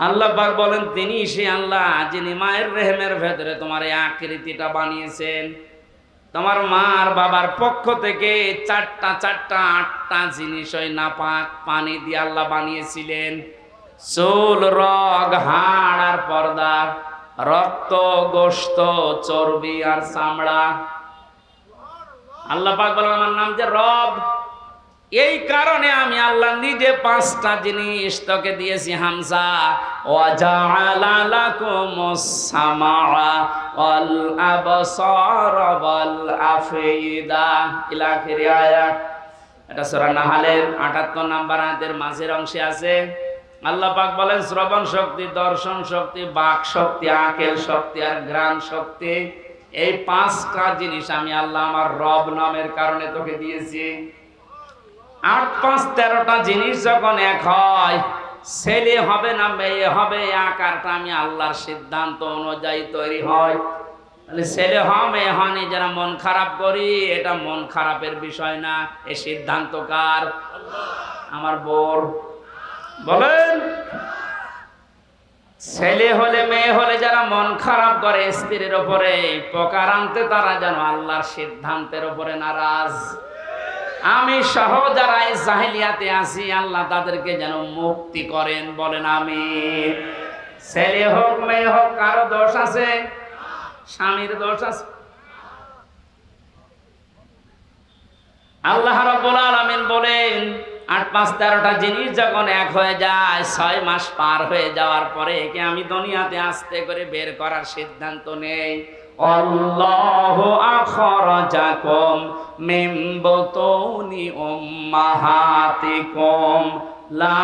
আল্লাহ পাক বলেন তিনি সে আল্লাহ যিনি মায়ের রেহেমের ভেতরে তোমার এই আকৃতিটা বানিয়েছেন। তোমার মা আর বাবার পক্ষ থেকে 8টা জিনিস ওই নাপাক পানি দিয়ে আল্লাহ বানিয়েছিলেন। চুল, রগ, হাড় আর পর্দা, রক্ত, গোশত, চর্বি আর চামড়া। আল্লাহ পাক বলেন আমার নাম যে রব, এই কারণে আমি আল্লাহ নিজে 5টা জিনিস তোকে দিয়েছি হামজা। ওয়াজআলা লাকুমুস সামাআ ওয়াল আবসারা ওয়াল আফইদা ইলা আখির আয়াত। এটা সূরা নাহলের 78 নম্বর আয়াতের মাঝের অংশে আছে। আল্লাহ পাক বলেন শ্রবণ শক্তি, দর্শন শক্তি, বাক শক্তি, আকেল শক্তি আর ঘ্রাণ শক্তি, এই 5টা জিনিস আমি আল্লাহ আমার রব নামের কারণে তোকে দিয়েছি। 8, 5, 13টা জিনিস যখন এক হয়, ছেলে হবে না মেয়ে হবে, এই আকারটা আমি আল্লাহর সিদ্ধান্ত অনুযায়ী তৈরি হয়। তাহলে ছেলে হয় মেয়ে হয়নি যারা মন খারাপ করি, এটা মন খারাপের বিষয় না, এই সিদ্ধান্ত কার? আমার বোর। বলেন ছেলে হলে মেয়ে হলে যারা মন খারাপ করে স্ত্রীর উপরে, প্রকারান্তে তারা যেন আল্লাহর সিদ্ধান্তের উপরে নারাজ। আমি সহ যারা এই জাহেলিয়াতে আছি, আল্লাহ তাদেরকে যেন মুক্তি করেন। বলেন আমিন। ছেলে হোক মেয়ে হোক, কারো দোষ আছে? স্বামীর দোষ আছে? আল্লাহ রাব্বুল আলামিন বলেন 8, 5, 13টা জিনিস যখন এক হয়ে যায়, 6 মাস পার হয়ে যাওয়ার পরে একে আমি দুনিয়াতে আস্তে করে বের করার সিদ্ধান্ত নেই। আল্লাহু আখরাজাকুম মিন বুতুনি উম্মাহাতিকুম লা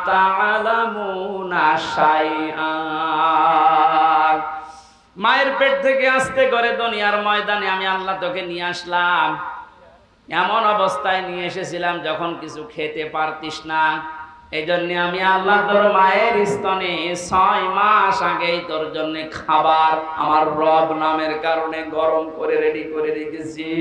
তা'লামুনা শাইআ। মায়ের পেট থেকে আস্তে করে দুনিয়ার ময়দানে আমি আল্লাহ তোকে নিয়ে আসলাম। এমন অবস্থায় নিয়ে এসেছিলাম যখন কিছু খেতে পারতিস না। এই জন্য আমি আল্লাহ তোর মায়ের স্তনে 6 মাস আগেই তোর জন্য খাবার আমার রব নামের কারণে গরম করে রেডি করে রেখেছি।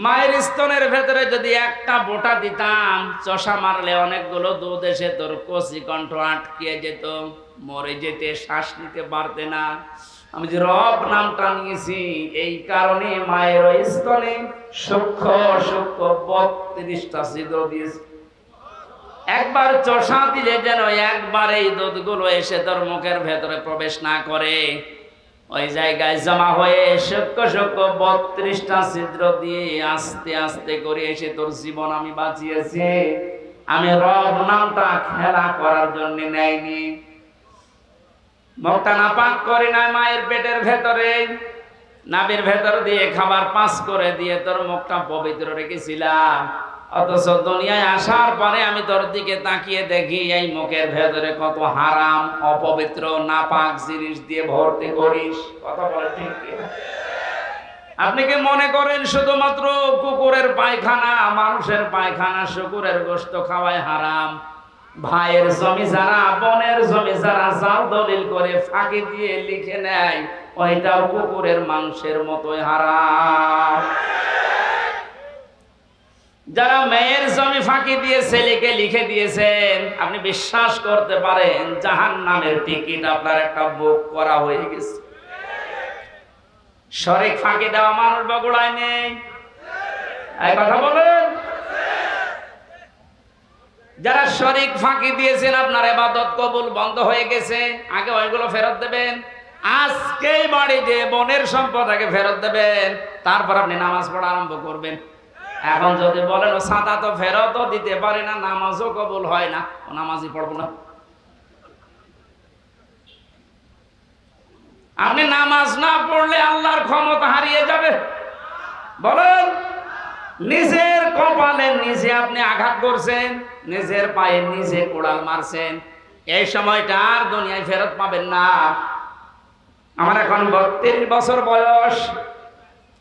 মায়ের স্তনের ভেতরে যদি একটা বোটা দিতাম, চষা মারলে অনেকগুলো দুধ এসে তোর কচি কণ্ঠ আটকে যেত, মরে যেতে, শ্বাস নিতে পারতে না। আমি যে রব নামটা নিয়েছি, এই কারণে মায়ের স্তনে সূক্ষ্ম 32টা ছিদ্র দিয়েছি। একবার চষা দিলে যেন একবার এই দুধগুলো এসে তোর মুখের ভেতরে প্রবেশ না করে। ওই জায়গায় জমা হয়ে সূক্ষ্ম সূক্ষ্ম 32টা ছিদ্র দিয়ে আস্তে আস্তে করে এসে তোর জীবন আমি বাঁচিয়েছি। আমি রব নামটা খেলা করার জন্য নেয়নি। মুখটা নাপাক করি না, মায়ের পেটের ভেতরে নাভির ভেতর দিয়ে খাবার পাস করে দিয়ে তোর মুখটা পবিত্র রেখেছিলাম। অথচ দুনিয়ায় আসার পরে আমি তোর দিকে তাকিয়ে দেখি এই মুখের ভেতরে কত হারাম অপবিত্র নাপাক জিনিস দিয়ে ভর্তি করিস। কথা বলে ঠিক কিনা? আপনি কি মনে করেন শুধুমাত্র কুকুরের পায়খানা, মানুষের পায়খানা, শুকুরের গোশত খাওয়ায় হারাম? ভাইয়ের জমি যারা, বোনের জমি যারা জাল দলিল করে ফাঁকি দিয়ে লিখে নেয়, ওইটাও কুকুরের মাংসের মতোই হারাম। যারা মেয়ের জমি ফাঁকি দিয়ে ছেলেকে লিখে দিয়েছেন, আপনি বিশ্বাস করতে পারেন জাহান্নামের টিকিট আপনার একটা বুক করা হয়ে গেছে। শরীক ফাঁকি দেওয়া মানুষ বগুড়ায় নেই? এই কথা বলেন। যারা শরীক ফাঁকি দিয়েছেন, আপনার ইবাদত কবুল বন্ধ হয়ে গেছে, আগে ওইগুলো ফেরত দেবেন। আজকেই বাড়ি যে বোনের সম্পদ আগে ফেরত দেবেন, তারপর আপনি নামাজ পড়া আরম্ভ করবেন। এখন যদি বলেন ও সাদা তো ফেরতও দিতে পারে না, নামাজও কবুল হয় না, ও নামাজই পড়বো না। আপনি নামাজ না পড়লে আল্লাহর ক্ষমতা হারিয়ে যাবে। বলেন, নিজের কপালে নিজে আপনি আঘাত করছেন, নিজের পায়ে নিজে কোড়াল মারছেন। এই সময়টা আর দুনিয়ায় ফেরত পাবেন না। আমার এখন 32 বছর বয়স।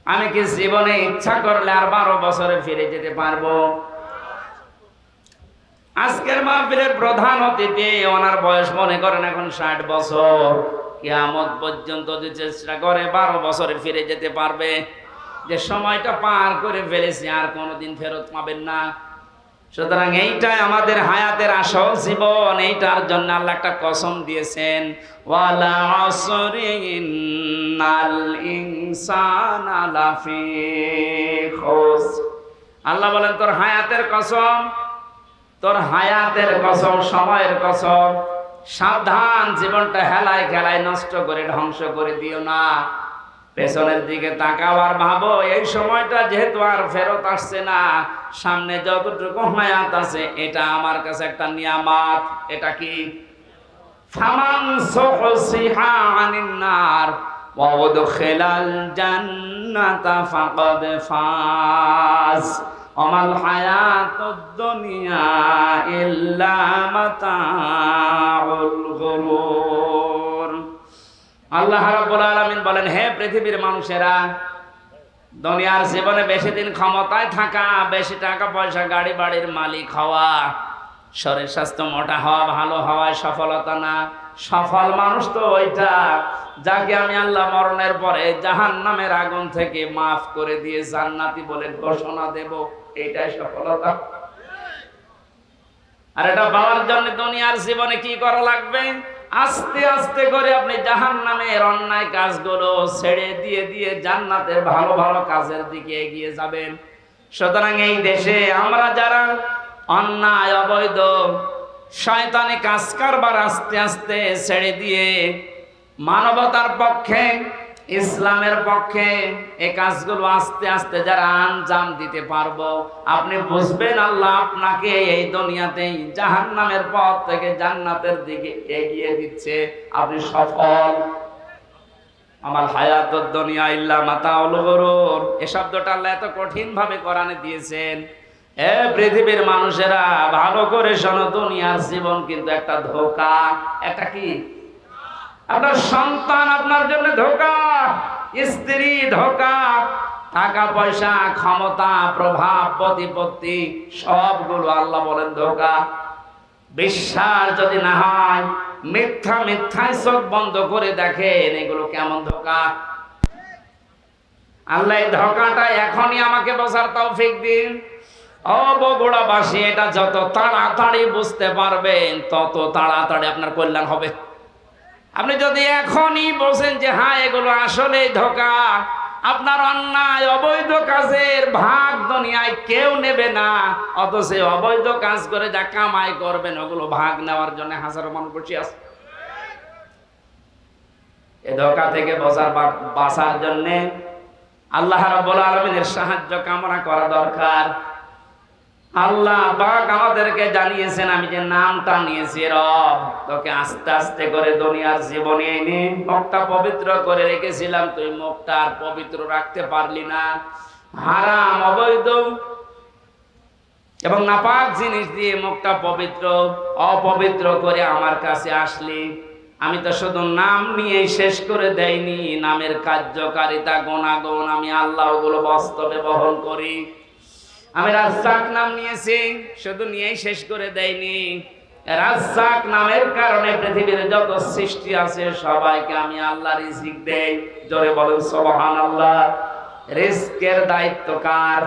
আমি কি জীবনে ইচ্ছা করলে আর 12 বছরে ফিরে যেতে পারবো? আজকের মাহফিলের প্রধান অতিথি, ওনার বয়স মনে করেন এখন 60 বছর। কিয়ামত পর্যন্ত যে চেষ্টা করে 12 বছরে ফিরে যেতে পারবে। যে সময়টা পার করে ফেলেছি আর কোনোদিন ফেরত পাবেন না। সুতরাং এইটাই আমাদের হায়াতের আসল জীবন। এইটার জন্য আল্লাহ একটা কসম দিয়েছেন, ওয়ালা আসরি ইন্নাল ইনসানা লাফি খুসর। আল্লাহ বলেন তোর হায়াতের কসম, তোর হায়াতের কসম, সময়ের কসম, সাবধান, জীবনটা হেলায় খেলায় নষ্ট করে ধ্বংস করে দিও না। পেছনের দিকে তাকাও আর ভাবো, এই সময়টা যেহেতু আর ফেরত আসছে না, সামনে যতটুকু হায়াত আছে এটা আমার কাছে একটা নিয়ামত। এটা কি? ফামান সুহসিহা আনিন নার ওয়া উদখিলাল জান্নাতা ফাকাদ ফাজ ওমাল হায়াতুদ দুনিয়া ইল্লা মাতাউল গুরুর। আল্লাহ রাব্বুল আলামিন বলেন, হে পৃথিবীর মানুষেরা, দুনিয়ার জীবনে বেশি দিন ক্ষমতায় থাকা, বেশি টাকা পয়সা, গাড়ি বাড়ির মালিক হওয়া, শরীর স্বাস্থ্য মোটা হওয়া, ভালো হওয়ায় সফলতা না। সফল মানুষ তো ওইটা যাকে আমি আল্লাহ মরণের পরে জাহান্নামের আগুন থেকে মাফ করে দিয়ে জান্নাতি বলে ঘোষণা দেব, এটাই সফলতা। আর এটা পাওয়ার জন্য দুনিয়ার জীবনে কি করা লাগবে? আস্তে আস্তে করে আপনি জাহান্নামের অন্যায় কাজগুলো ছেড়ে দিয়ে দিয়ে জান্নাতের ভালো ভালো কাজের দিকে এগিয়ে যাবেন। সুতরাং এই দেশে আমরা যারা অন্যায়, অবৈধ, শয়তানি কাজ কারবার আস্তে আস্তে ছেড়ে দিয়ে মানবতার পক্ষে, ইসলামের পক্ষে এই কাজগুলো আস্তে আস্তে যারা আঞ্জাম দিতে পারবো, আপনি বুঝবেন আল্লাহ আপনাকে এই দুনিয়াতেই জাহান্নামের পথ থেকে জান্নাতের দিকে এগিয়ে দিচ্ছে। আপনি সফল। আমার হায়াতুদ দুনিয়া ইল্লা মাতাউল গুরুর, এই শব্দটা আল্লাহ এত কঠিন ভাবে কোরআনে দিয়েছেন। এ পৃথিবীর মানুষেরা ভালো করে শোনো, দুনিয়ার জীবন কিন্তু একটা ধোঁকা। একটা কি? আপনার সন্তান আপনার জন্য ধোঁকা, স্ত্রী ধোঁকা, টাকা পয়সা, ক্ষমতা, প্রভাব, প্রতিপত্তি, সবগুলো আল্লাহ বলেন ধোঁকা। বিশ্বাস যদি না হয়, মিথ্যা মিথ্যায় চোখ বন্ধ করে দেখেন এগুলো কেমন ধোঁকা। আল্লাহ এই ধোঁকাটা এখনই আমাকে বোঝার তৌফিক দিন। ও বগুড়াবাসী, এটা যত তাড়াতাড়ি বুঝতে পারবেন তত তাড়াতাড়ি আপনার কল্যাণ হবে। আপনি যদি এখনই বলছেন যে হ্যাঁ এগুলো আসলে ধোঁকা, আপনার অন্যায় অবৈধ কাজের ভাগ দুনিয়ায় কেউ নেবে না, অথচ অবৈধ কাজ করে যা কামাই করবেন ওগুলো ভাগ নেওয়ার জন্য হাজারো মানুষ বসে আছে। এই ধোঁকা থেকে বাঁচার জন্য আল্লাহ রাব্বুল আলামিনের সাহায্য কামনা করা দরকার। আল্লাহ পাক আমাদেরকে জানিয়েছেন, আমি যে নামটা নিয়েছি রব, তোকে আস্তে আস্তে করে দুনিয়ার জীবনে এনে মুখটা পবিত্র করে রেখেছিলাম, তুই মুখটা আর পবিত্র রাখতে পারলি না। হারাম অবৈধ এবং নাপাক জিনিস দিয়ে মুখটা পবিত্র অপবিত্র করে আমার কাছে আসলি। আমি তো শুধু নাম নিয়ে শেষ করে দেইনি, নামের কার্যকারিতা গুণাগুণ আমি আল্লাহ ওগুলো বাস্তবে বহন করি। আমি রাজ্জাক নাম নিয়েছি, শুধু নিয়েই শেষ করে দেইনি। রাজ্জাক নামের কারণে পৃথিবীর যত সৃষ্টি আছে সবাইকে আমি আল্লাহ রিজিক দেই। জোরে বলেন সুবহানাল্লাহ। রিজকের দায়িত্ব কার?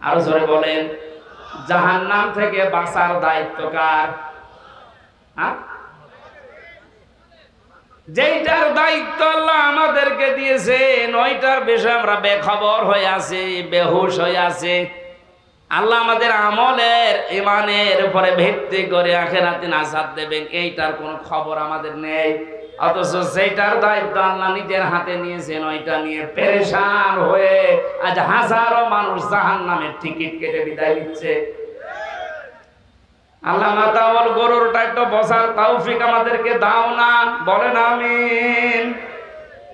আরো জোরে বলেন। জাহান্নাম থেকে বাঁচার দায়িত্ব কার? যেইটার দায়িত্ব আল্লাহ আমাদেরকে দিয়েছেন ওইটার বিষয়ে আমরা বেখবর হয়ে আছি, বেহুশ হয়ে আছি। আল্লাহ আমাদের আমলের ইমানের উপরে ভিত্তি করে আখিরাতে নাজাত দেবেন, এইটার কোনো খবর আমাদের নেই। অথচ সেইটার দায়িত্ব আল্লাহ নিজের হাতে নিয়েছেন, ওইটা নিয়ে পেরেশান হয়ে আজ হাজারো মানুষ জাহান্নামের টিকিট কেটে বিদায় নিচ্ছে। আল্লাহ মাতাওয়াল গরুরটা একটু বসার তৌফিক আমাদেরকে দাও না, বলেন আমিন।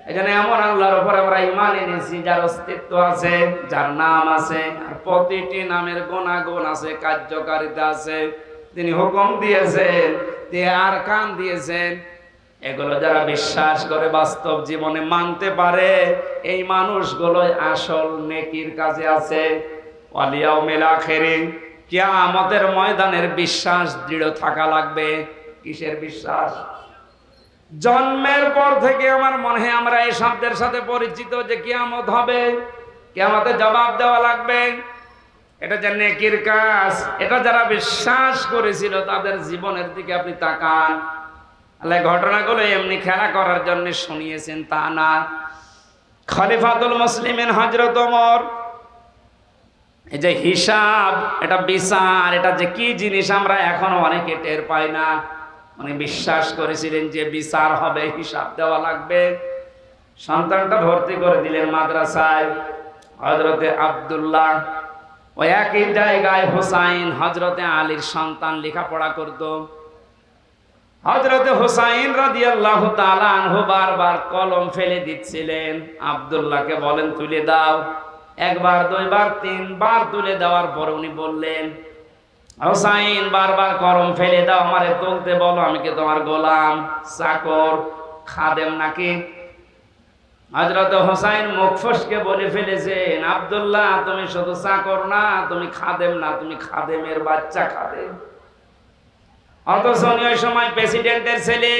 এখানে এমন আল্লাহর উপর আমরা ঈমান এনেছি যার অস্তিত্ব আছে, যার নাম আছে, আর প্রতিটি নামের গুণাগুণ আছে, কার্যকারিতা আছে। তিনি হুকুম দিয়েছেন, তিনি আরকান দিয়েছেন। এগুলো যারা বিশ্বাস করে বাস্তব জীবনে মানতে পারে, এই মানুষগুলোই আসল নেকির কাজে আছে। ওয়াল ইয়াউমিল আখিরি, কিয়ামতের ময়দানের বিশ্বাস দৃঢ় থাকা লাগবে। কিসের বিশ্বাস? জন্মের পর থেকে আমার মনে হয় আমরা এই শব্দের সাথে পরিচিত যে কিয়ামত হবে, কিয়ামতে জবাব দেওয়া লাগবে। এটা যে নেকির কাজ, এটা যারা বিশ্বাস করেছিল তাদের জীবনের দিকে আপনি তাকান। আল্লাহ ঘটনাগুলো এমনি খেলা করার জন্য শুনিয়েছেন তা না। খলিফাতুল মুসলিমিন হযরত ওমর, এই যে হিসাব, এটা বিচার, এটা যে কি জিনিস আমরা এখনো অনেকে টের পাই না। মানে বিশ্বাস করেছিলেন যে বিচার হবে, হিসাব দেওয়া লাগবে। সন্তানটা ভর্তি করে দিলেন মাদ্রাসায়। হযরতে আব্দুল্লাহ, ওই একই জায়গায় হুসাইন হযরতে আলীর সন্তান লেখাপড়া করত। হযরতে হুসাইন রাদিয়াল্লাহু তাআলা আনহু বারবার কলম ফেলে দিচ্ছিলেন। আব্দুল্লাহকে বলেন তুলে দাও। একবার, দুইবার, তিনবার তুলে দেওয়ার পর উনি বললেন, হুসাইন বারবার কলম ফেলে দাও, আমারে তুলতে বলো, আমি কি তোমার গোলাম, চাকর, খাদেম নাকি? হযরত হুসাইন মুখ ফসকে বলে ফেলেছেন, আব্দুল্লাহ তুমি শুধু চাকর না, তুমি খাদেম না, তুমি খাদেমের বাচ্চা, খাদেম। অথচ ওই সময় প্রেসিডেন্টের ছেলে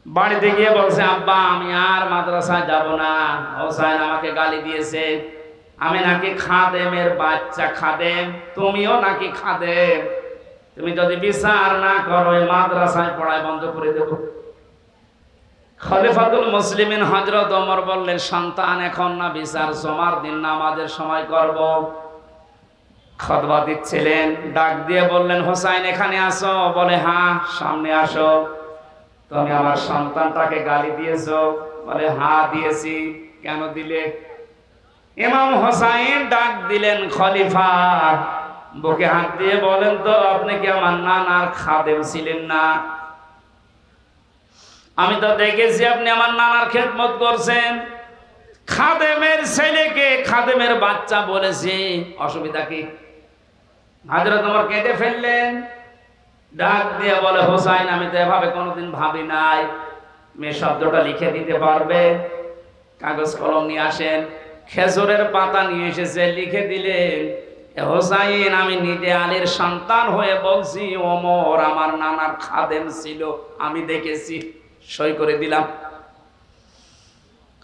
বাড়িতে গিয়ে বলছে, আব্বা আমি আর মাদ্রাসায় যাব না, হুসাইন আমাকে গালি দিয়েছে, আমি নাকি খাদেমের বাচ্চা, খাদেম, তুমিও নাকি খাদেম, তুমি যদি বিচার না করো এই মাদ্রাসায় পড়াই বন্ধ করে দেব। খলিফাতুল মুসলিমিন হযরত ওমর বললেন, সন্তান এখন না, বিচার জমার দিন নামাজের সময় করব। খুতবা দিচ্ছিলেন, ডাক দিয়ে বললেন, হুসাইন এখানে আসো। বলে হ্যাঁ, সামনে আসো। তুমি আমার সন্তানটাকে গালি দিয়েছো? বলে হ্যাঁ দিয়েছি। কেন দিলে? ইমাম হুসাইন ডাক দিলেন, খলিফা বুকে হাত দিয়ে বলেন তো, আপনি কি আমার নানার খাদেম ছিলেন না? আমি তো দেখেছি আপনি আমার নানার খেদমত করছেন। খাদেমের ছেলেকে খাদেমের বাচ্চা বলেছি, অসুবিধা কি? হযরত ওমর কেঁদে ফেললেন। ডাক দিয়ে বলে, হুসাইন আমি তো এভাবে কোনোদিন ভাবি নাই, মেয়ে শব্দটা লিখে দিতে পারবে? কাগজ কলম নিয়ে আসেন। খেজুরের পাতা নিয়ে এসেছে, লিখে দিলেন, হুসাইন আমি নিজে আলীর সন্তান হয়ে বলছি, ওমর আমার নানার খাদেম ছিল, আমি দেখেছি, সই করে দিলাম।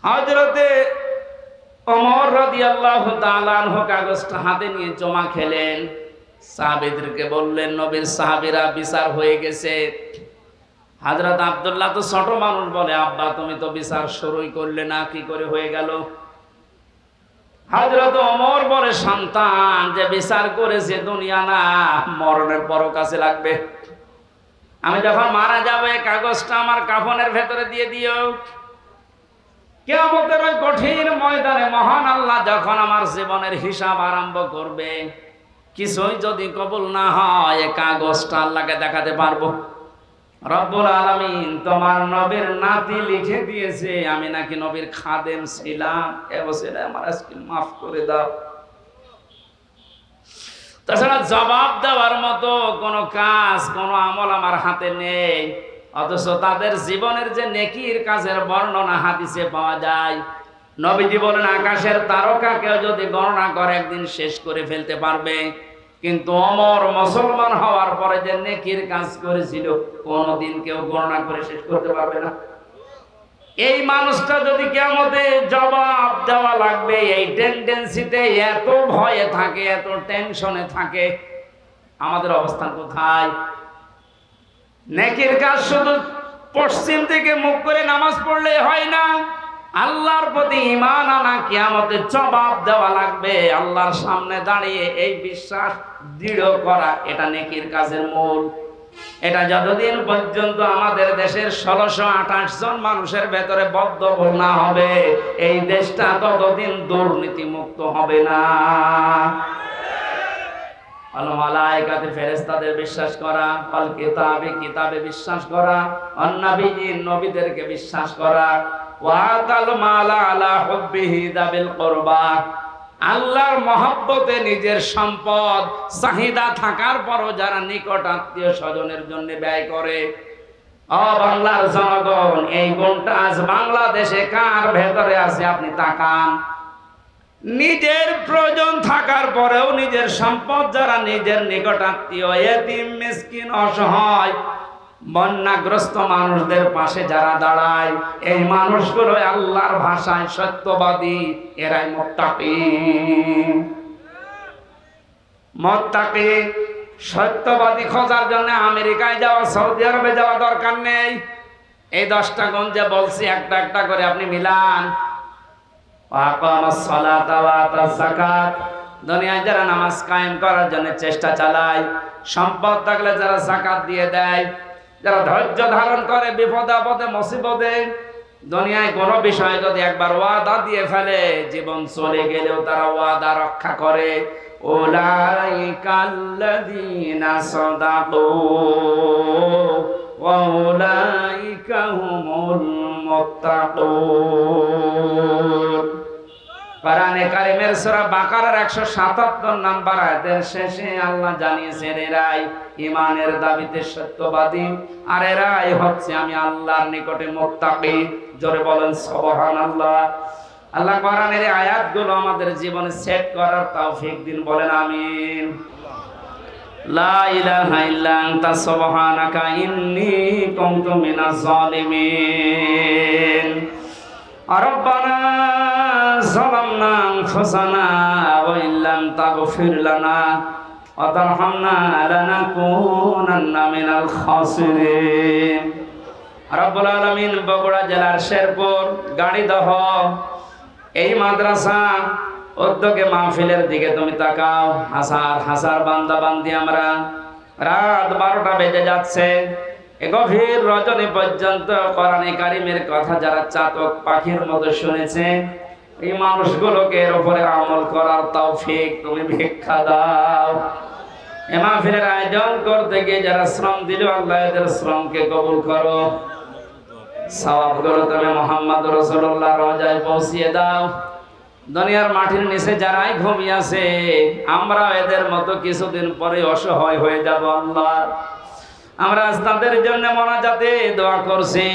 হযরতে ওমর রাদিয়াল্লাহু তাআলা আনহু কাগজটা হাতে নিয়ে জমা খেলেন। সাহাবীদেরকে বললেন, নবীর সাহাবীরা বিচার হয়ে গেছে, হযরত আব্দুল্লাহ তো ছোট মানুষ, বলে আব্বা তুমি তো বিচার শুরুই করলে না, কি করে হয়ে গেল? হযরত ওমর বলে সন্তান যে বিচার করেছে দুনিয়া না, মরণের পরও কাছে লাগবে। আমি যখন মারা যাবে কাগজটা আমার কাফনের ভেতরে দিয়ে দিও। কিয়ামতের ওই কঠিন ময়দানে মহান আল্লাহ যখন আমার জীবনের হিসাব আরম্ভ করবে, কিছুই যদি কবুল না হয় এই কাগজটা আল্লাহকে দেখাতে পারবো। রব্বুল আলামিন তোমার নবীর নাতি লিখে দিয়েছে আমি নাকি নবীর খাদেম ছিলাম, এ বছরে আমার আজকে মাফ করে দাও। তাছাড়া জবাব দেওয়ার মতো কোনো কাজ, কোনো আমল আমার হাতে নেই, অথচ তাদের জীবনের যে নেকির কাজের বর্ণনা হাদিসে পাওয়া যায়। নবীজি বলেন আকাশের তারকাকেও যদি গণনা করে একদিন শেষ করে ফেলতে পারবে, কিন্তু ওমর মুসলমান হওয়ার পরে যে নেকির কাজ করেছিল কোনদিন কেউ গণনা করে শেষ করতে পারবে না। এই মানুষটা যদি কিয়ামতে জবাব দেওয়া লাগবে, এই টেন্ডেন্সিতে এত ভয়ে থাকে, এত টেনশনে থাকে, আমাদের অবস্থান কোথায়? নেকির কাজ শুধু পশ্চিম দিকে মুখ করে নামাজ পড়লে হয় না, আল্লাহর প্রতি ঈমান আনা, কিয়ামতে জবাব দেওয়া লাগবে আল্লাহর সামনে দাঁড়িয়ে, এই বিশ্বাস দৃঢ় করা, এটা নেকির কাজের মূল। এটা যতদিন পর্যন্ত আমাদের দেশের 1628 জন মানুষের ভেতরে বদ্ধমূল না হবে, এই দেশটা ততদিন দুর্নীতি মুক্ত হবে না। আল মালায়েকাতে ফেরেশতাদের বিশ্বাস করা, আল কিতাবে কিতাবে বিশ্বাস করা, অন নবীজির নবীদেরকে বিশ্বাস করা, ওয়া তাল মালা আলা হুব্বিহি দাবিল কুরবা, আল্লাহর মহব্বতে নিজের সম্পদ চাহিদা থাকার পরও যারা নিকট আত্মীয় স্বজনের জন্য ব্যয় করে। ও বাংলার জনগণ, এই গুণটা আজ বাংলাদেশে কার ভেতরে আছে আপনি তাকান। নিজের প্রয়োজন থাকার পরেও নিজের সম্পদ যারা নিজের নিকট আত্মীয়, এতিম মিসকিন অসহায় বন্যাগ্রস্ত মানুষদের পাশে যারা দাঁড়ায়, এই মানুষগুলো আল্লাহর ভাষায় সত্যবাদী, এরাই মুত্তাকি। মুত্তাকি সত্যবাদী খোঁজার জন্য আমেরিকায় যাওয়া, সৌদি আরবে যাওয়া দরকার নেই। এই 10টা গুণ যে বলছি একটা একটা করে আপনি মিলান। দুনিয়ায় যারা নামাজ কায়েম করার জন্য চেষ্টা চালায়, সম্পদ থাকলে যারা যাকাত দিয়ে দেয়, যারা ধৈর্য ধারণ করে বিপদে আপদে মুসিবতে, দুনিয়ায় কোনো বিষয়ে যদি একবার ওয়াদা দিয়ে ফেলে, জীবন চলে গেলেও তারা ওয়াদা রক্ষা করে। উলাইকাল্লাযীনা সাদাকু ওয়া উলাইকা হুমুল মুত্তাকুন। কোরআনে কারিমের সূরা বাকারার 177 নম্বর আয়াতের শেষে আল্লাহ জানিয়েছেন এরাই ঈমানের দাবিতে সত্যবাদী, আর এরাই হচ্ছে আমি আল্লাহর নিকটে মুত্তাকি। জোরে বলেন সুবহানাল্লাহ। আল্লাহ কোরআনের এই আয়াতগুলো আমাদের জীবনে সেট করার তৌফিক দিন, বলেন আমিন। লা ইলাহা ইল্লা আনতা সুবহানাকা ইন্নী কুনতু মিনাজ জালিমিন। রব্বানা যালামনা আনফুসানা ওয়া ইল্লাম তাগফির লানা ওয়া তারহামনা লানাকুনান্না মিনাল খাসিরিন। রব্বুল আলামিন বগুড়া জেলার শেরপুর গাড়িদহ এই মাদ্রাসা উদ্যোগে মাহফিলের দিকে তুমি তাকাও। হাজার হাজার বান্দা বান্দি আমরা, রাত 12টা বেজে যাচ্ছে, এ গভীর রজনী পর্যন্ত কোরআনে কারিমের কথা যারা চাতক পাখির মতো শুনেছে, এই মানুষগুলোকে এর উপরে আমল করার তৌফিক তুমি ভিক্ষা দাও। এ মাহফিলের আয়োজন করতে গিয়ে যারা শ্রম দিল, আল্লাহ এদের শ্রমকে কবুল করো। সওয়াবগুলো তুমি মুহাম্মদ রাসূলুল্লাহ রওজায় পৌঁছিয়ে দাও। দুনিয়ার মাটির নিচে যারাই ঘুমিয়ে আছে, আমরা এদের মতো কিছুদিন পরে অসহায় হয়ে যাব আল্লাহ। আমরা আজ তাদের জন্য মোনাজাতে দোয়া করছি,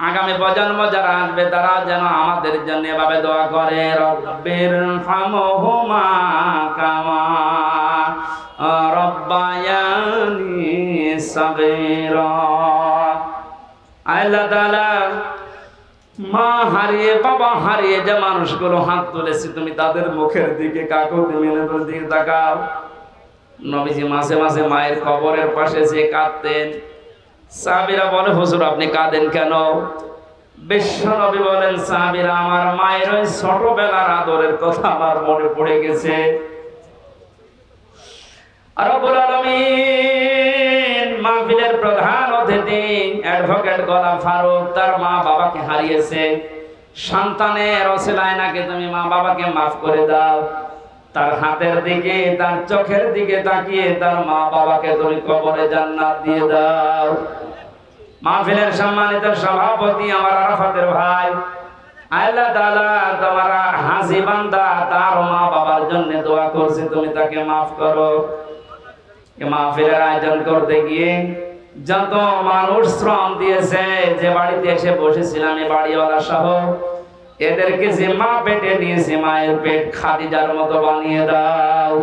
আগামী প্রজন্ম যারা আসবে তারা যেন আমাদের জন্য এভাবে দোয়া করে, রব্বির হামহুমা কামা রব্বায়ানি সাগীরা। আল্লাহ তাআলা মা হারিয়ে বাবা হারিয়ে যে মানুষগুলো হাত তুলেছে, তুমি তাদের মুখের দিকে কাকুতি মিনতির দিকে তাকাও। নবীজি মাঝে মাঝে মায়ের কবরের পাশে যে কাঁদতেন, সাহাবীরা বলে, হুজুর আপনি কাঁদেন কেন? বিশ্ব নবী বলেন, সাহাবীরা, আমার মায়ের ওই ছোটবেলার আদরের কথা আমার মনে পড়ে গেছে। রব্বুল আলামিন মাহফিলের প্রধান অতিথি অ্যাডভোকেট গোলাম ফারুক তার মা বাবাকে হারিয়েছে। সন্তানের ওসিলায় নাকি তুমি মা বাবাকে মাফ করে দাও। তার হাতের দিকে, তার চোখের দিকে তাকিয়ে তার মা বাবাকে তুমি কবরে জান্নাত দিয়ে দাও। মাহফিলের সম্মানিত সভাপতি আমার আরাফাতের ভাই, আল্লাহ তাআলা তোমার হাজী বান্দা তার মা বাবার জন্য দোয়া করছে, তুমি তাকে মাফ করো। মাহফিলের আয়োজন করতে গিয়ে যত মানুষ শ্রম দিয়েছে, যে বাড়িতে এসে বসেছিলাম এই বাড়িওয়ালা সহ, এদেরকে যে মা পেটে নিয়েছে, মায়ের পেট খাদিজার মতো বানিয়ে দাও।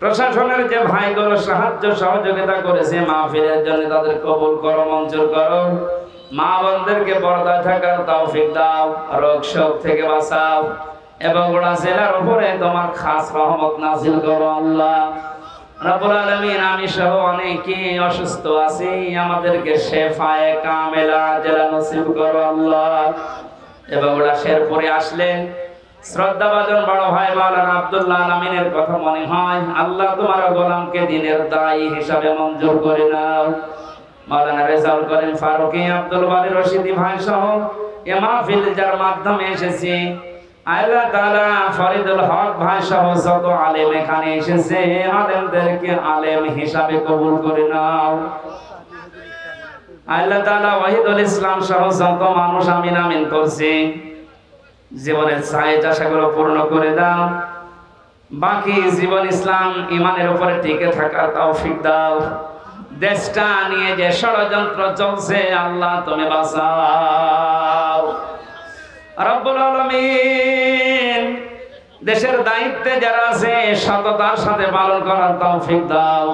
প্রশাসনের যে ভাইগুলো সাহায্য সহযোগিতা করেছে মাহফিলের জন্য, তাদের কবুল করো, মঞ্জুর করো। মা বোনদেরকে পর্দায় থাকার তৌফিক দাও, রোগ শোক থেকে বাঁচাও, এবং গোটা জেলার উপরে তোমার খাস রহমত নাযিল করো আল্লাহ রাব্বুল আলামিন। আমি সহ অনেকে অসুস্থ আছি, আমাদেরকে শেফায়ে কামেলা জেলা নসিব করো আল্লাহ। এবং ওরা শেরপুরে আসলেন, শ্রদ্ধাভাজন বড় ভাই মাওলানা আব্দুল্লাহ আমিনের কথা মনে হয়, আল্লাহ তোমার গোলামকে দিনের দায়ী হিসাবে মঞ্জুর করে নাও। মাওলানা রেজাউল করিম ফারুকী, আব্দুল বারী রশিদি ভাই সহ এ মাহফিল যার মাধ্যমে এসেছি, আল্লাহ তাআলা ফরিদুল হক ভাই সহ যত আলেম এখানে এসেছে, আলেমদেরকে আলেম হিসাবে কবুল করে নাও। আল্লাহ তাআলা ওয়াহিদুল ইসলাম সহ যত মানুষ আমিন আমিন করছে, জীবনের চাহিদা আশাগুলো পূর্ণ করে দাও। বাকি জীবন ইসলাম ইমানের উপরে টিকে থাকার তৌফিক দাও। দেশটা নিয়ে যে ষড়যন্ত্র চলছে, আল্লাহ তুমি বাঁচাও রব্বুল আলামিন। দেশের দায়িত্বে যারা আছে, সততার সাথে পালন করার তৌফিক দাও।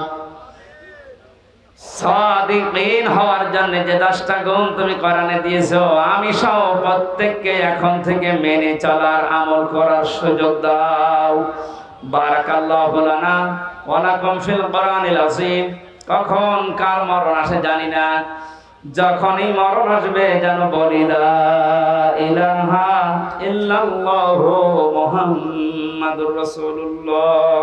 সাদিকিন হওয়ার জন্য যে 10টা গুণ তুমি কোরআনে দিয়েছো, আমি সহ প্রত্যেককে এখন থেকে মেনে চলার, আমল করার সুযোগ দাও। বারাকাল্লাহু লানা ওয়া লাকুম ফিল কোরআনিল আযীম। কখন কার মরণ আসে জানি না, যখনই মরণ আসবে যেন বলি লা ইলাহা ইল্লাল্লাহু মুহাম্মাদুর রাসূলুল্লাহ।